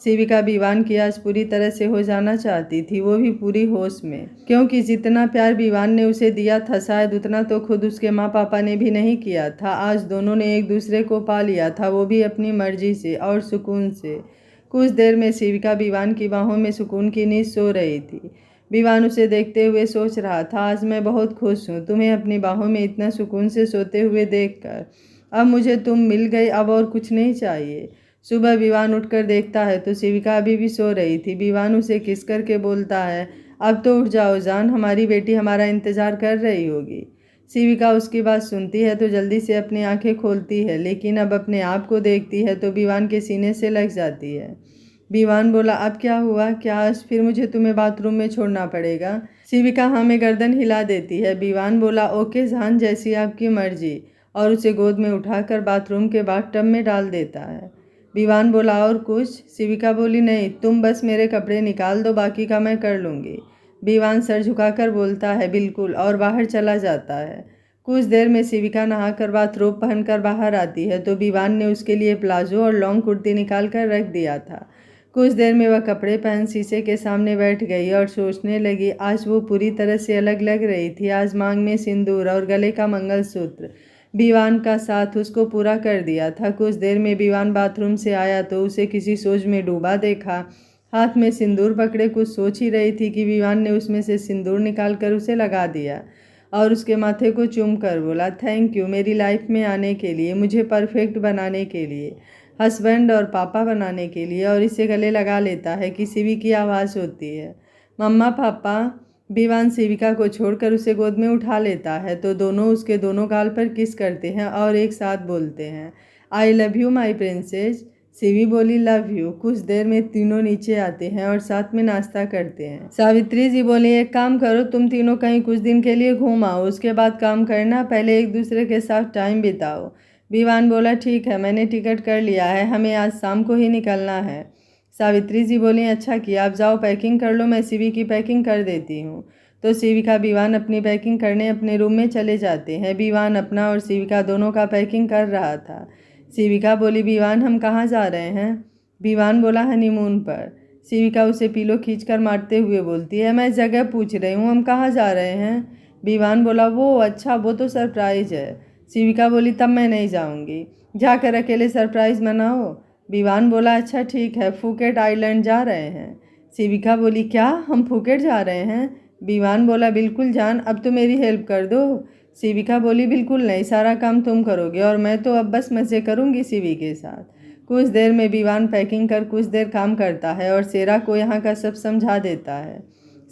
शिविका विवान की आज पूरी तरह से हो जाना चाहती थी, वो भी पूरी होश में, क्योंकि जितना प्यार विवान ने उसे दिया था शायद उतना तो खुद उसके माँ पापा ने भी नहीं किया था। आज दोनों ने एक दूसरे को पा लिया था, वो भी अपनी मर्जी से और सुकून से। कुछ देर में शिविका विवान की बाहों में सुकून की नींद सो रही थी। विवान उसे देखते हुए सोच रहा था, आज मैं बहुत खुश हूँ तुम्हें अपनी बाहों में इतना सुकून से सोते हुए देखकर। अब मुझे तुम मिल गई, अब और कुछ नहीं चाहिए। सुबह विवान उठकर देखता है तो शिविका अभी भी सो रही थी। विवान उसे किस करके बोलता है, अब तो उठ जाओ जान, हमारी बेटी हमारा इंतज़ार कर रही होगी। शिविका उसकी बात सुनती है तो जल्दी से अपनी आंखें खोलती है, लेकिन अब अपने आप को देखती है तो विवान के सीने से लग जाती है। विवान बोला, अब क्या हुआ, क्या आज फिर मुझे तुम्हें बाथरूम में छोड़ना पड़ेगा? शिविका हाँ में गर्दन हिला देती है। विवान बोला, ओके जान, जैसी आपकी मर्जी, और उसे गोद में उठाकर बाथरूम के बाथटब में डाल देता है। विवान बोला, और कुछ? शिविका बोली, नहीं, तुम बस मेरे कपड़े निकाल दो, बाकी का मैं कर लूँगी। विवान सर झुकाकर बोलता है, बिल्कुल, और बाहर चला जाता है। कुछ देर में शिविका नहाकर बाथरोब पहनकर बाहर आती है तो विवान ने उसके लिए प्लाजो और लॉन्ग कुर्ती निकाल कर रख दिया था। कुछ देर में वह कपड़े पहन शीशे के सामने बैठ गई और सोचने लगी। आज वो पूरी तरह से अलग लग रही थी। आज मांग में सिंदूर और गले का मंगलसूत्र विवान का साथ उसको पूरा कर दिया था। कुछ देर में विवान बाथरूम से आया तो उसे किसी सोच में डूबा देखा। हाथ में सिंदूर पकड़े कुछ सोच ही रही थी कि विवान ने उसमें से सिंदूर निकाल कर उसे लगा दिया और उसके माथे को चूम कर बोला, थैंक यू मेरी लाइफ में आने के लिए, मुझे परफेक्ट बनाने के लिए, हस्बैंड और पापा बनाने के लिए। और इसे गले लगा लेता है कि शिवी की आवाज़ होती है, मम्मा पापा। विवान शिविका को छोड़कर उसे गोद में उठा लेता है तो दोनों उसके दोनों गाल पर किस करते हैं और एक साथ बोलते हैं, आई love you my princess. Shivi बोली, लव यू। कुछ देर में तीनों नीचे आते हैं और साथ में नाश्ता करते हैं। सावित्री जी बोली, एक काम करो, तुम तीनों कहीं कुछ दिन के लिए घूम आओ, उसके बाद काम करना, पहले एक दूसरे के साथ टाइम बिताओ। विवान बोला, ठीक है, मैंने टिकट कर लिया है, हमें आज शाम को ही निकलना है। सावित्री जी बोली, अच्छा किया, आप जाओ पैकिंग कर लो, मैं शिवी की पैकिंग कर देती हूँ। तो शिविका विवान अपनी पैकिंग करने अपने रूम में चले जाते हैं। विवान अपना और शिविका दोनों का पैकिंग कर रहा था। शिविका बोली, विवान हम कहाँ जा रहे हैं? विवान बोला, हनीमून पर। शिविका उसे पीलो खींचकर मारते हुए बोलती है, मैं जगह पूछ रही हूँ, हम कहाँ जा रहे हैं? विवान बोला, वो अच्छा, वो तो सरप्राइज है। शिविका बोली, तब मैं नहीं जाऊँगी, जाकर अकेले सरप्राइज मनाओ। विवान बोला, अच्छा ठीक है, फुकेट आइलैंड जा रहे हैं। शिविका बोली, क्या हम फुकेट जा रहे हैं? विवान बोला, बिल्कुल जान, अब तो मेरी हेल्प कर दो। शिविका बोली, बिल्कुल नहीं, सारा काम तुम करोगे और मैं तो अब बस मज़े करूँगी शिवी के साथ। कुछ देर में विवान पैकिंग कर कुछ देर काम करता है और शेरा को यहाँ का सब समझा देता है।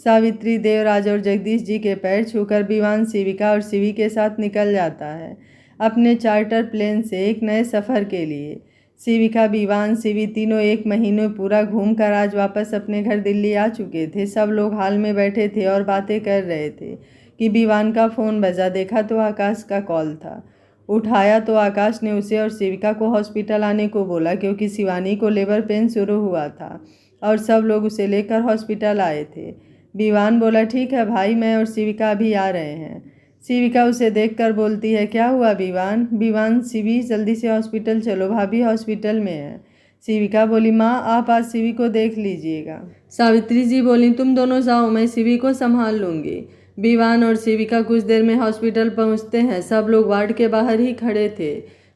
सावित्री, देवराज और जगदीश जी के पैर छूकर विवान शिविका और शिवी के साथ निकल जाता है अपने चार्टर प्लेन से एक नए सफ़र के लिए। शिविका, विवान, शिवी तीनों एक महीने पूरा घूमकर आज वापस अपने घर दिल्ली आ चुके थे। सब लोग हाल में बैठे थे और बातें कर रहे थे कि विवान का फ़ोन बजा। देखा तो आकाश का कॉल था। उठाया तो आकाश ने उसे और शिविका को हॉस्पिटल आने को बोला क्योंकि शिवानी को लेबर पेन शुरू हुआ था और सब लोग उसे लेकर हॉस्पिटल आए थे। विवान बोला, ठीक है भाई, मैं और शिविका अभी आ रहे हैं। शिविका उसे देखकर बोलती है, क्या हुआ विवान? विवान, शिवी जल्दी से हॉस्पिटल चलो, भाभी हॉस्पिटल में है। शिविका बोली, माँ आप आज शिवी को देख लीजिएगा। सावित्री जी बोली, तुम दोनों जाओ, मैं शिवी को संभाल लूँगी। विवान और शिविका कुछ देर में हॉस्पिटल पहुँचते हैं। सब लोग वार्ड के बाहर ही खड़े थे।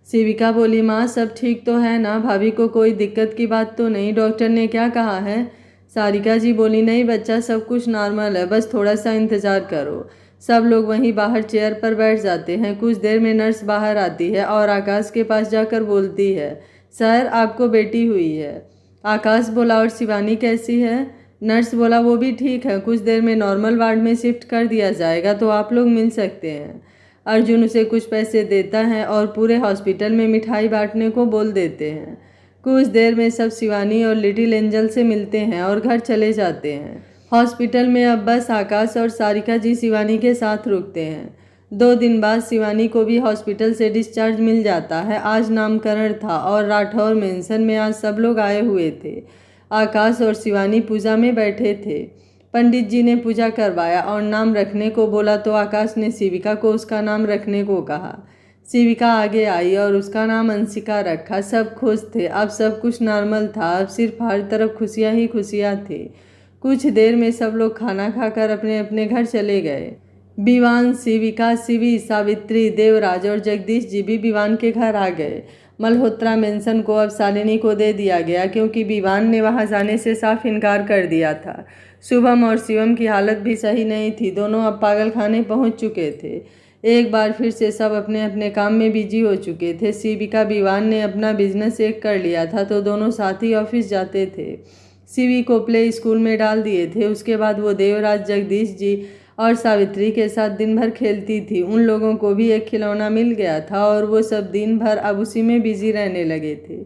शिविका बोली, माँ सब ठीक तो है ना, भाभी को कोई दिक्कत की बात तो नहीं, डॉक्टर ने क्या कहा है? सारिका जी बोली, नहीं बच्चा, सब कुछ नॉर्मल है, बस थोड़ा सा इंतज़ार करो। सब लोग वहीं बाहर चेयर पर बैठ जाते हैं। कुछ देर में नर्स बाहर आती है और आकाश के पास जाकर बोलती है, सर आपको बेटी हुई है। आकाश बोला, और शिवानी कैसी है? नर्स बोला, वो भी ठीक है, कुछ देर में नॉर्मल वार्ड में शिफ्ट कर दिया जाएगा तो आप लोग मिल सकते हैं। अर्जुन उसे कुछ पैसे देता है और पूरे हॉस्पिटल में मिठाई बांटने को बोल देते हैं। कुछ देर में सब शिवानी और लिटिल एंजल से मिलते हैं और घर चले जाते हैं। हॉस्पिटल में अब बस आकाश और सारिका जी शिवानी के साथ रुकते हैं। 2 दिन बाद शिवानी को भी हॉस्पिटल से डिस्चार्ज मिल जाता है। आज नामकरण था और राठौर मेंशन में आज सब लोग आए हुए थे। आकाश और शिवानी पूजा में बैठे थे। पंडित जी ने पूजा करवाया और नाम रखने को बोला तो आकाश ने शिविका को उसका नाम रखने को कहा। शिविका आगे आई और उसका नाम अंशिका रखा। सब खुश थे, अब सब कुछ नॉर्मल था, अब सिर्फ हर तरफ खुशियाँ ही खुशियाँ थी। कुछ देर में सब लोग खाना खाकर अपने अपने घर चले गए। विवान, शिविका, शिवी, सावित्री, देवराज और जगदीश जी भी विवान के घर आ गए। मल्होत्रा मेंशन को अब शालिनी को दे दिया गया क्योंकि विवान ने वहां जाने से साफ इनकार कर दिया था। शुभम और शिवम की हालत भी सही नहीं थी, दोनों अब पागल खाने पहुंच चुके थे। एक बार फिर से सब अपने अपने काम में बिजी हो चुके थे। शिविका, विवान ने अपना बिजनेस एक कर लिया था तो दोनों साथ ही ऑफिस जाते थे। शिवी को प्ले स्कूल में डाल दिए थे। उसके बाद वो देवराज, जगदीश जी और सावित्री के साथ दिन भर खेलती थी। उन लोगों को भी एक खिलौना मिल गया था और वो सब दिन भर अब उसी में बिजी रहने लगे थे।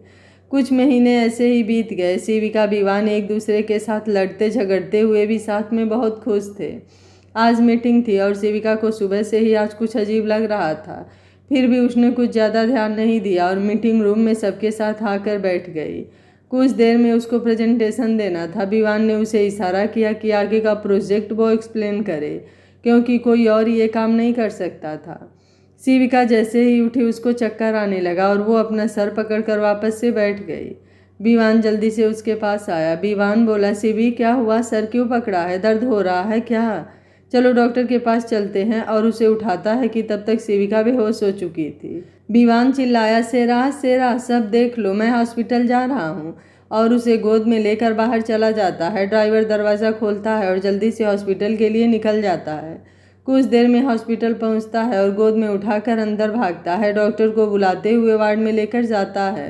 कुछ महीने ऐसे ही बीत गए। शिविका, विवान एक दूसरे के साथ लड़ते झगड़ते हुए भी साथ में बहुत खुश थे। आज मीटिंग थी और शिविका को सुबह से ही आज कुछ अजीब लग रहा था। फिर भी उसने कुछ ज़्यादा ध्यान नहीं दिया और मीटिंग रूम में सबके साथ आकर बैठ गई। कुछ देर में उसको प्रेजेंटेशन देना था। विवान ने उसे इशारा किया कि आगे का प्रोजेक्ट वो एक्सप्लेन करे क्योंकि कोई और ये काम नहीं कर सकता था। शिविका जैसे ही उठी उसको चक्कर आने लगा और वो अपना सर पकड़कर वापस से बैठ गई। विवान जल्दी से उसके पास आया। विवान बोला, शिवी क्या हुआ, सर क्यों पकड़ा है, दर्द हो रहा है क्या? चलो डॉक्टर के पास चलते हैं। और उसे उठाता है कि तब तक शिविका बेहोश हो चुकी थी। विवान चिल्लाया, सेरा सेरा, सब देख लो, मैं हॉस्पिटल जा रहा हूँ। और उसे गोद में लेकर बाहर चला जाता है। ड्राइवर दरवाज़ा खोलता है और जल्दी से हॉस्पिटल के लिए निकल जाता है। कुछ देर में हॉस्पिटल पहुंचता है और गोद में उठाकर अंदर भागता है। डॉक्टर को बुलाते हुए वार्ड में लेकर जाता है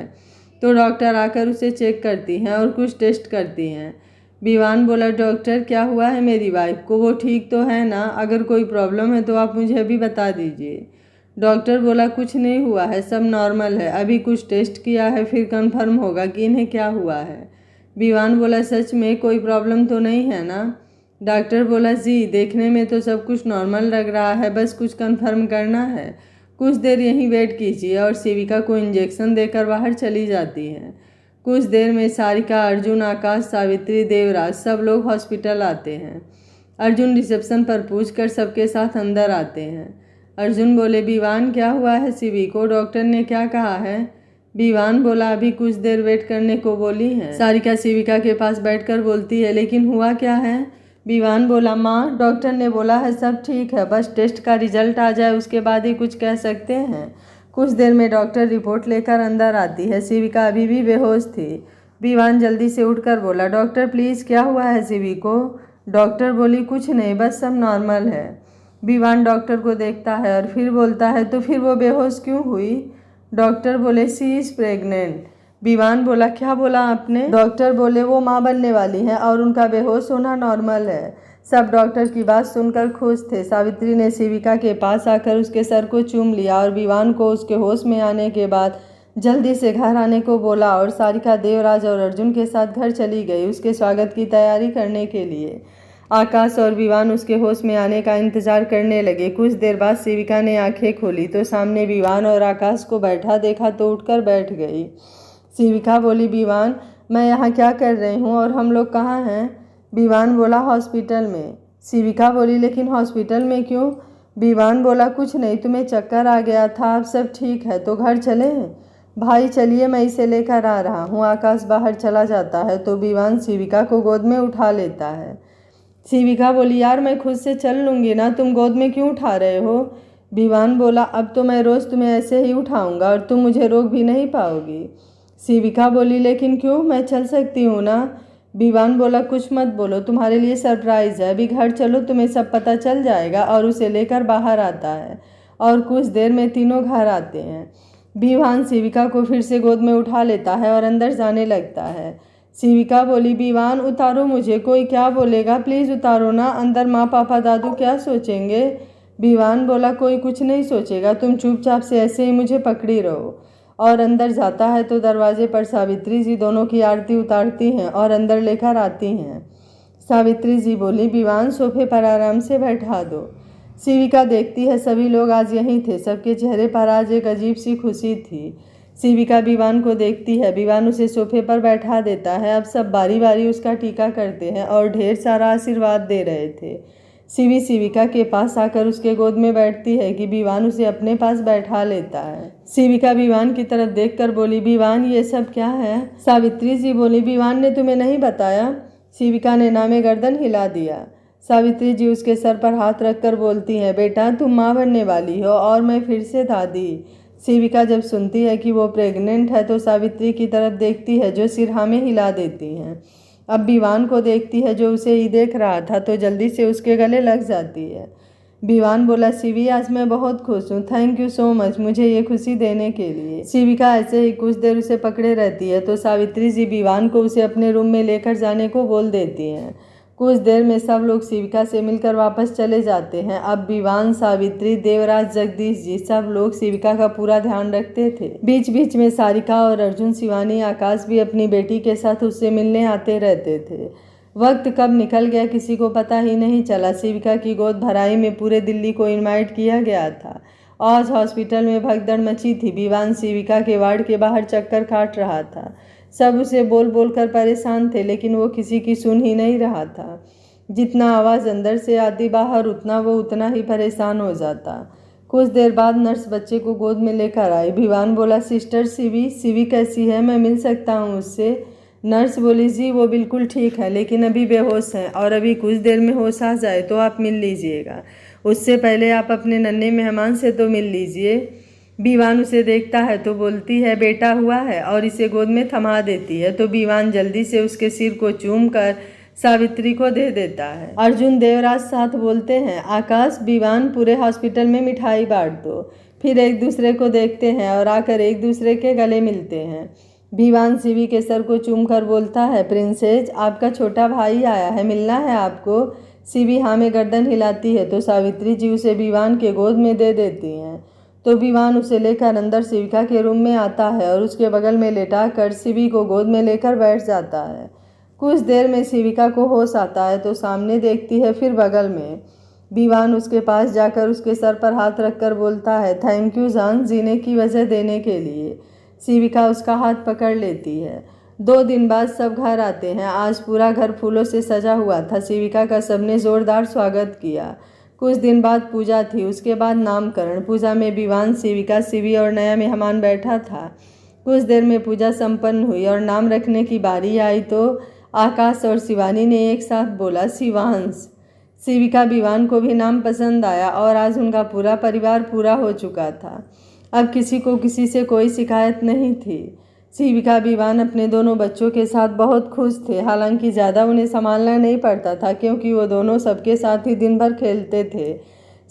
तो डॉक्टर आकर उसे चेक करती हैं और कुछ टेस्ट करती हैं। विवान बोला, डॉक्टर क्या हुआ है मेरी वाइफ को, वो ठीक तो है ना? अगर कोई प्रॉब्लम है तो आप मुझे अभी बता दीजिए। डॉक्टर बोला, कुछ नहीं हुआ है, सब नॉर्मल है, अभी कुछ टेस्ट किया है फिर कंफर्म होगा कि इन्हें क्या हुआ है। विवान बोला, सच में कोई प्रॉब्लम तो नहीं है ना? डॉक्टर बोला, जी देखने में तो सब कुछ नॉर्मल लग रहा है, बस कुछ कंफर्म करना है, कुछ देर यहीं वेट कीजिए। और शिविका को इंजेक्शन देकर बाहर चली जाती हैं। कुछ देर में सारिका, अर्जुन, आकाश, सावित्री, देवराज सब लोग हॉस्पिटल आते हैं। अर्जुन रिसेप्शन पर पूछकर सबके साथ अंदर आते हैं। अर्जुन बोले, विवान क्या हुआ है शिवी को, डॉक्टर ने क्या कहा है? विवान बोला, अभी कुछ देर वेट करने को बोली है। सारिका शिविका के पास बैठकर बोलती है, लेकिन हुआ क्या है? विवान बोला, माँ डॉक्टर ने बोला है सब ठीक है, बस टेस्ट का रिजल्ट आ जाए उसके बाद ही कुछ कह सकते हैं। कुछ देर में डॉक्टर रिपोर्ट लेकर अंदर आती है। शिविका अभी भी बेहोश थी। विवान जल्दी से उठकर बोला, डॉक्टर प्लीज़ क्या हुआ है शिवी को? डॉक्टर बोली, कुछ नहीं, बस सब नॉर्मल है। विवान डॉक्टर को देखता है और फिर बोलता है, तो फिर वो बेहोश क्यों हुई? डॉक्टर बोले, सी इज़ प्रेग्नेंट। विवान बोला, क्या बोला आपने? डॉक्टर बोले, वो माँ बनने वाली हैं और उनका बेहोश होना नॉर्मल है। सब डॉक्टर की बात सुनकर खुश थे। सावित्री ने शिविका के पास आकर उसके सर को चूम लिया और विवान को उसके होश में आने के बाद जल्दी से घर आने को बोला। और सारिका, देवराज और अर्जुन के साथ घर चली गई उसके स्वागत की तैयारी करने के लिए। आकाश और विवान उसके होश में आने का इंतजार करने लगे। कुछ देर बाद शिविका ने आंखें खोली तो सामने विवान और आकाश को बैठा देखा तो उठकर बैठ गई। शिविका बोली, विवान मैं यहाँ क्या कर रही हूँ और हम लोग कहाँ हैं? विवान बोला, हॉस्पिटल में। शिविका बोली, लेकिन हॉस्पिटल में क्यों? विवान बोला, कुछ नहीं, तुम्हें चक्कर आ गया था, अब सब ठीक है तो घर चले? भाई चलिए मैं इसे लेकर आ रहा हूँ। आकाश बाहर चला जाता है तो विवान शिविका को गोद में उठा लेता है। शिविका बोली, यार मैं खुद से चल लूँगी ना, तुम गोद में क्यों उठा रहे हो? विवान बोला, अब तो मैं रोज़ तुम्हें ऐसे ही उठाऊंगा और तुम मुझे रोक भी नहीं पाओगी। शिविका बोली, लेकिन क्यों, मैं चल सकती हूँ ना। विवान बोला, कुछ मत बोलो, तुम्हारे लिए सरप्राइज़ है, अभी घर चलो, तुम्हें सब पता चल जाएगा। और उसे लेकर बाहर आता है और कुछ देर में तीनों घर आते हैं। विवान शिविका को फिर से गोद में उठा लेता है और अंदर जाने लगता है। शिविका बोली, विवान उतारो मुझे, कोई क्या बोलेगा, प्लीज़ उतारो ना, अंदर माँ पापा दादू क्या सोचेंगे। विवान बोला, कोई कुछ नहीं सोचेगा, तुम चुपचाप से ऐसे ही मुझे पकड़ी रहो। और अंदर जाता है तो दरवाजे पर सावित्री जी दोनों की आरती उतारती हैं और अंदर लेकर आती हैं। सावित्री जी बोली, विवान सोफे पर आराम से बैठा दो। शिविका देखती है सभी लोग आज यहीं थे, सबके चेहरे पर आज एक अजीब सी खुशी थी। शिविका विवान को देखती है, विवान उसे सोफे पर बैठा देता है। अब सब बारी बारी उसका टीका करते हैं और ढेर सारा आशीर्वाद दे रहे थे। शिवी शिविका के पास आकर उसके गोद में बैठती है कि विवान उसे अपने पास बैठा लेता है। शिविका विवान की तरफ देखकर बोली, विवान ये सब क्या है। सावित्री जी बोली, विवान ने तुम्हें नहीं बताया। शिविका ने नामे गर्दन हिला दिया। सावित्री जी उसके सर पर हाथ रखकर बोलती हैं, बेटा तुम माँ बनने वाली हो और मैं फिर से दादी। शिविका जब सुनती है कि वो प्रेग्नेंट है तो सावित्री की तरफ देखती है जो सिर हाँ में हिला देती हैं। अब विवान को देखती है जो उसे ही देख रहा था तो जल्दी से उसके गले लग जाती है। विवान बोला, शिवी आज मैं बहुत खुश हूँ, थैंक यू सो मच मुझे ये खुशी देने के लिए। शिविका ऐसे ही कुछ देर उसे पकड़े रहती है तो सावित्री जी विवान को उसे अपने रूम में लेकर जाने को बोल देती हैं। कुछ देर में सब लोग शिविका से मिलकर वापस चले जाते हैं। अब विवान, सावित्री, देवराज, जगदीश जी सब लोग शिविका का पूरा ध्यान रखते थे। बीच बीच में सारिका और अर्जुन, शिवानी, आकाश भी अपनी बेटी के साथ उससे मिलने आते रहते थे। वक्त कब निकल गया किसी को पता ही नहीं चला। शिविका की गोद भराई में पूरे दिल्ली को इनवाइट किया गया था। आज हॉस्पिटल में भगदड़ मची थी। विवान शिविका के वार्ड के बाहर चक्कर काट रहा था। सब उसे बोल बोल कर परेशान थे लेकिन वो किसी की सुन ही नहीं रहा था। जितना आवाज़ अंदर से आती बाहर उतना ही परेशान हो जाता। कुछ देर बाद नर्स बच्चे को गोद में लेकर आई। विवान बोला, सिस्टर शिवी कैसी है, मैं मिल सकता हूँ उससे। नर्स बोली, जी वो बिल्कुल ठीक है लेकिन अभी बेहोश है और अभी कुछ देर में होश आ जाए तो आप मिल लीजिएगा, उससे पहले आप अपने नन्हे मेहमान से तो मिल लीजिए। विवान उसे देखता है तो बोलती है, बेटा हुआ है, और इसे गोद में थमा देती है तो विवान जल्दी से उसके सिर को चूम कर सावित्री को दे देता है। अर्जुन, देवराज साथ बोलते हैं, आकाश, विवान पूरे हॉस्पिटल में मिठाई बांट दो। फिर एक दूसरे को देखते हैं और आकर एक दूसरे के गले मिलते हैं। विवान शिवी के सर को चूमकर बोलता है, प्रिंसेस आपका छोटा भाई आया है, मिलना है आपको। शिवी हाँ में गर्दन हिलाती है तो सावित्री जी उसे विवान के गोद में दे देती हैं। तो विवान उसे लेकर अंदर शिविका के रूम में आता है और उसके बगल में लेटा कर शिवी को गोद में लेकर बैठ जाता है। कुछ देर में शिविका को होश आता है तो सामने देखती है, फिर बगल में। विवान उसके पास जाकर उसके सर पर हाथ रखकर बोलता है, थैंक यू जान, जीने की वजह देने के लिए। शिविका उसका हाथ पकड़ लेती है। 2 दिन बाद सब घर आते हैं। आज पूरा घर फूलों से सजा हुआ था। शिविका का सबने जोरदार स्वागत किया। कुछ दिन बाद पूजा थी, उसके बाद नामकरण। पूजा में विवान, शिविका, शिवी और नया मेहमान बैठा था। कुछ देर में पूजा संपन्न हुई और नाम रखने की बारी आई तो आकाश और शिवानी ने एक साथ बोला, शिवांश। शिविका विवान को भी नाम पसंद आया और आज उनका पूरा परिवार पूरा हो चुका था। अब किसी को किसी से कोई शिकायत नहीं थी। शिविका विवान अपने दोनों बच्चों के साथ बहुत खुश थे। हालांकि ज़्यादा उन्हें संभालना नहीं पड़ता था क्योंकि वो दोनों सबके साथ ही दिन भर खेलते थे।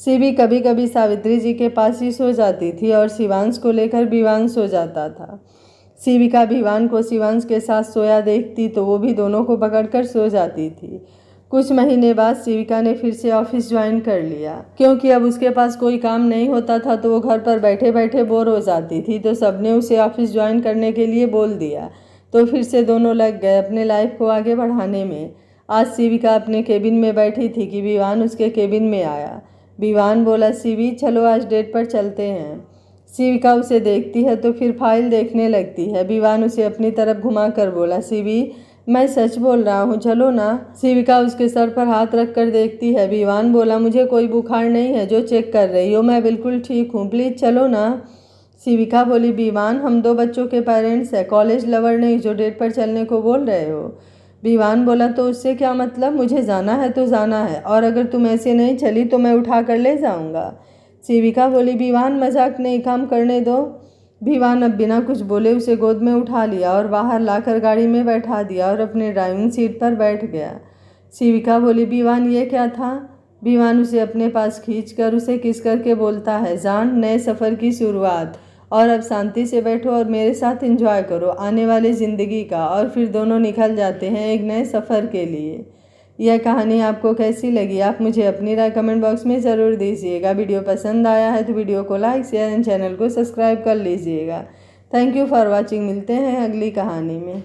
शिवी कभी कभी सावित्री जी के पास ही सो जाती थी और शिवांश को लेकर विवान सो जाता था। शिविका विवान को शिवांश के साथ सोया देखती तो वो भी दोनों को पकड़कर सो जाती थी। कुछ महीने बाद शिविका ने फिर से ऑफिस ज्वाइन कर लिया क्योंकि अब उसके पास कोई काम नहीं होता था तो वो घर पर बैठे बैठे बोर हो जाती थी। तो सबने उसे ऑफिस ज्वाइन करने के लिए बोल दिया तो फिर से दोनों लग गए अपने लाइफ को आगे बढ़ाने में। आज शिविका अपने केबिन में बैठी थी कि विवान उसके केबिन में आया। विवान बोला, शिवी चलो आज डेट पर चलते हैं। शिविका उसे देखती है तो फिर फाइल देखने लगती है। विवान उसे अपनी तरफ घुमा कर बोला, शिवी मैं सच बोल रहा हूँ, चलो ना। शिविका उसके सर पर हाथ रख कर देखती है। विवान बोला, मुझे कोई बुखार नहीं है जो चेक कर रही हो, मैं बिल्कुल ठीक हूँ, प्लीज़ चलो ना। शिविका बोली, विवान हम 2 बच्चों के पेरेंट्स हैं, कॉलेज लवर नहीं जो डेट पर चलने को बोल रहे हो। विवान बोला, तो उससे क्या मतलब, मुझे जाना है तो जाना है और अगर तुम ऐसे नहीं चली तो मैं उठा कर ले जाऊँगा। शिविका बोली, विवान मजाक नहीं, काम करने दो। विवान अब बिना कुछ बोले उसे गोद में उठा लिया और बाहर लाकर गाड़ी में बैठा दिया और अपने ड्राइविंग सीट पर बैठ गया। शिविका बोली, विवान ये क्या था? विवान उसे अपने पास खींचकर उसे किस करके बोलता है, जान, नए सफ़र की शुरुआत, और अब शांति से बैठो और मेरे साथ एंजॉय करो आने वाली ज़िंदगी का। और फिर दोनों निकल जाते हैं एक नए सफ़र के लिए। यह कहानी आपको कैसी लगी? आप मुझे अपनी राय कमेंट बॉक्स में ज़रूर दीजिएगा। वीडियो पसंद आया है तो वीडियो को लाइक, शेयर एंड चैनल को सब्सक्राइब कर लीजिएगा। Thank you for watching. मिलते हैं अगली कहानी में।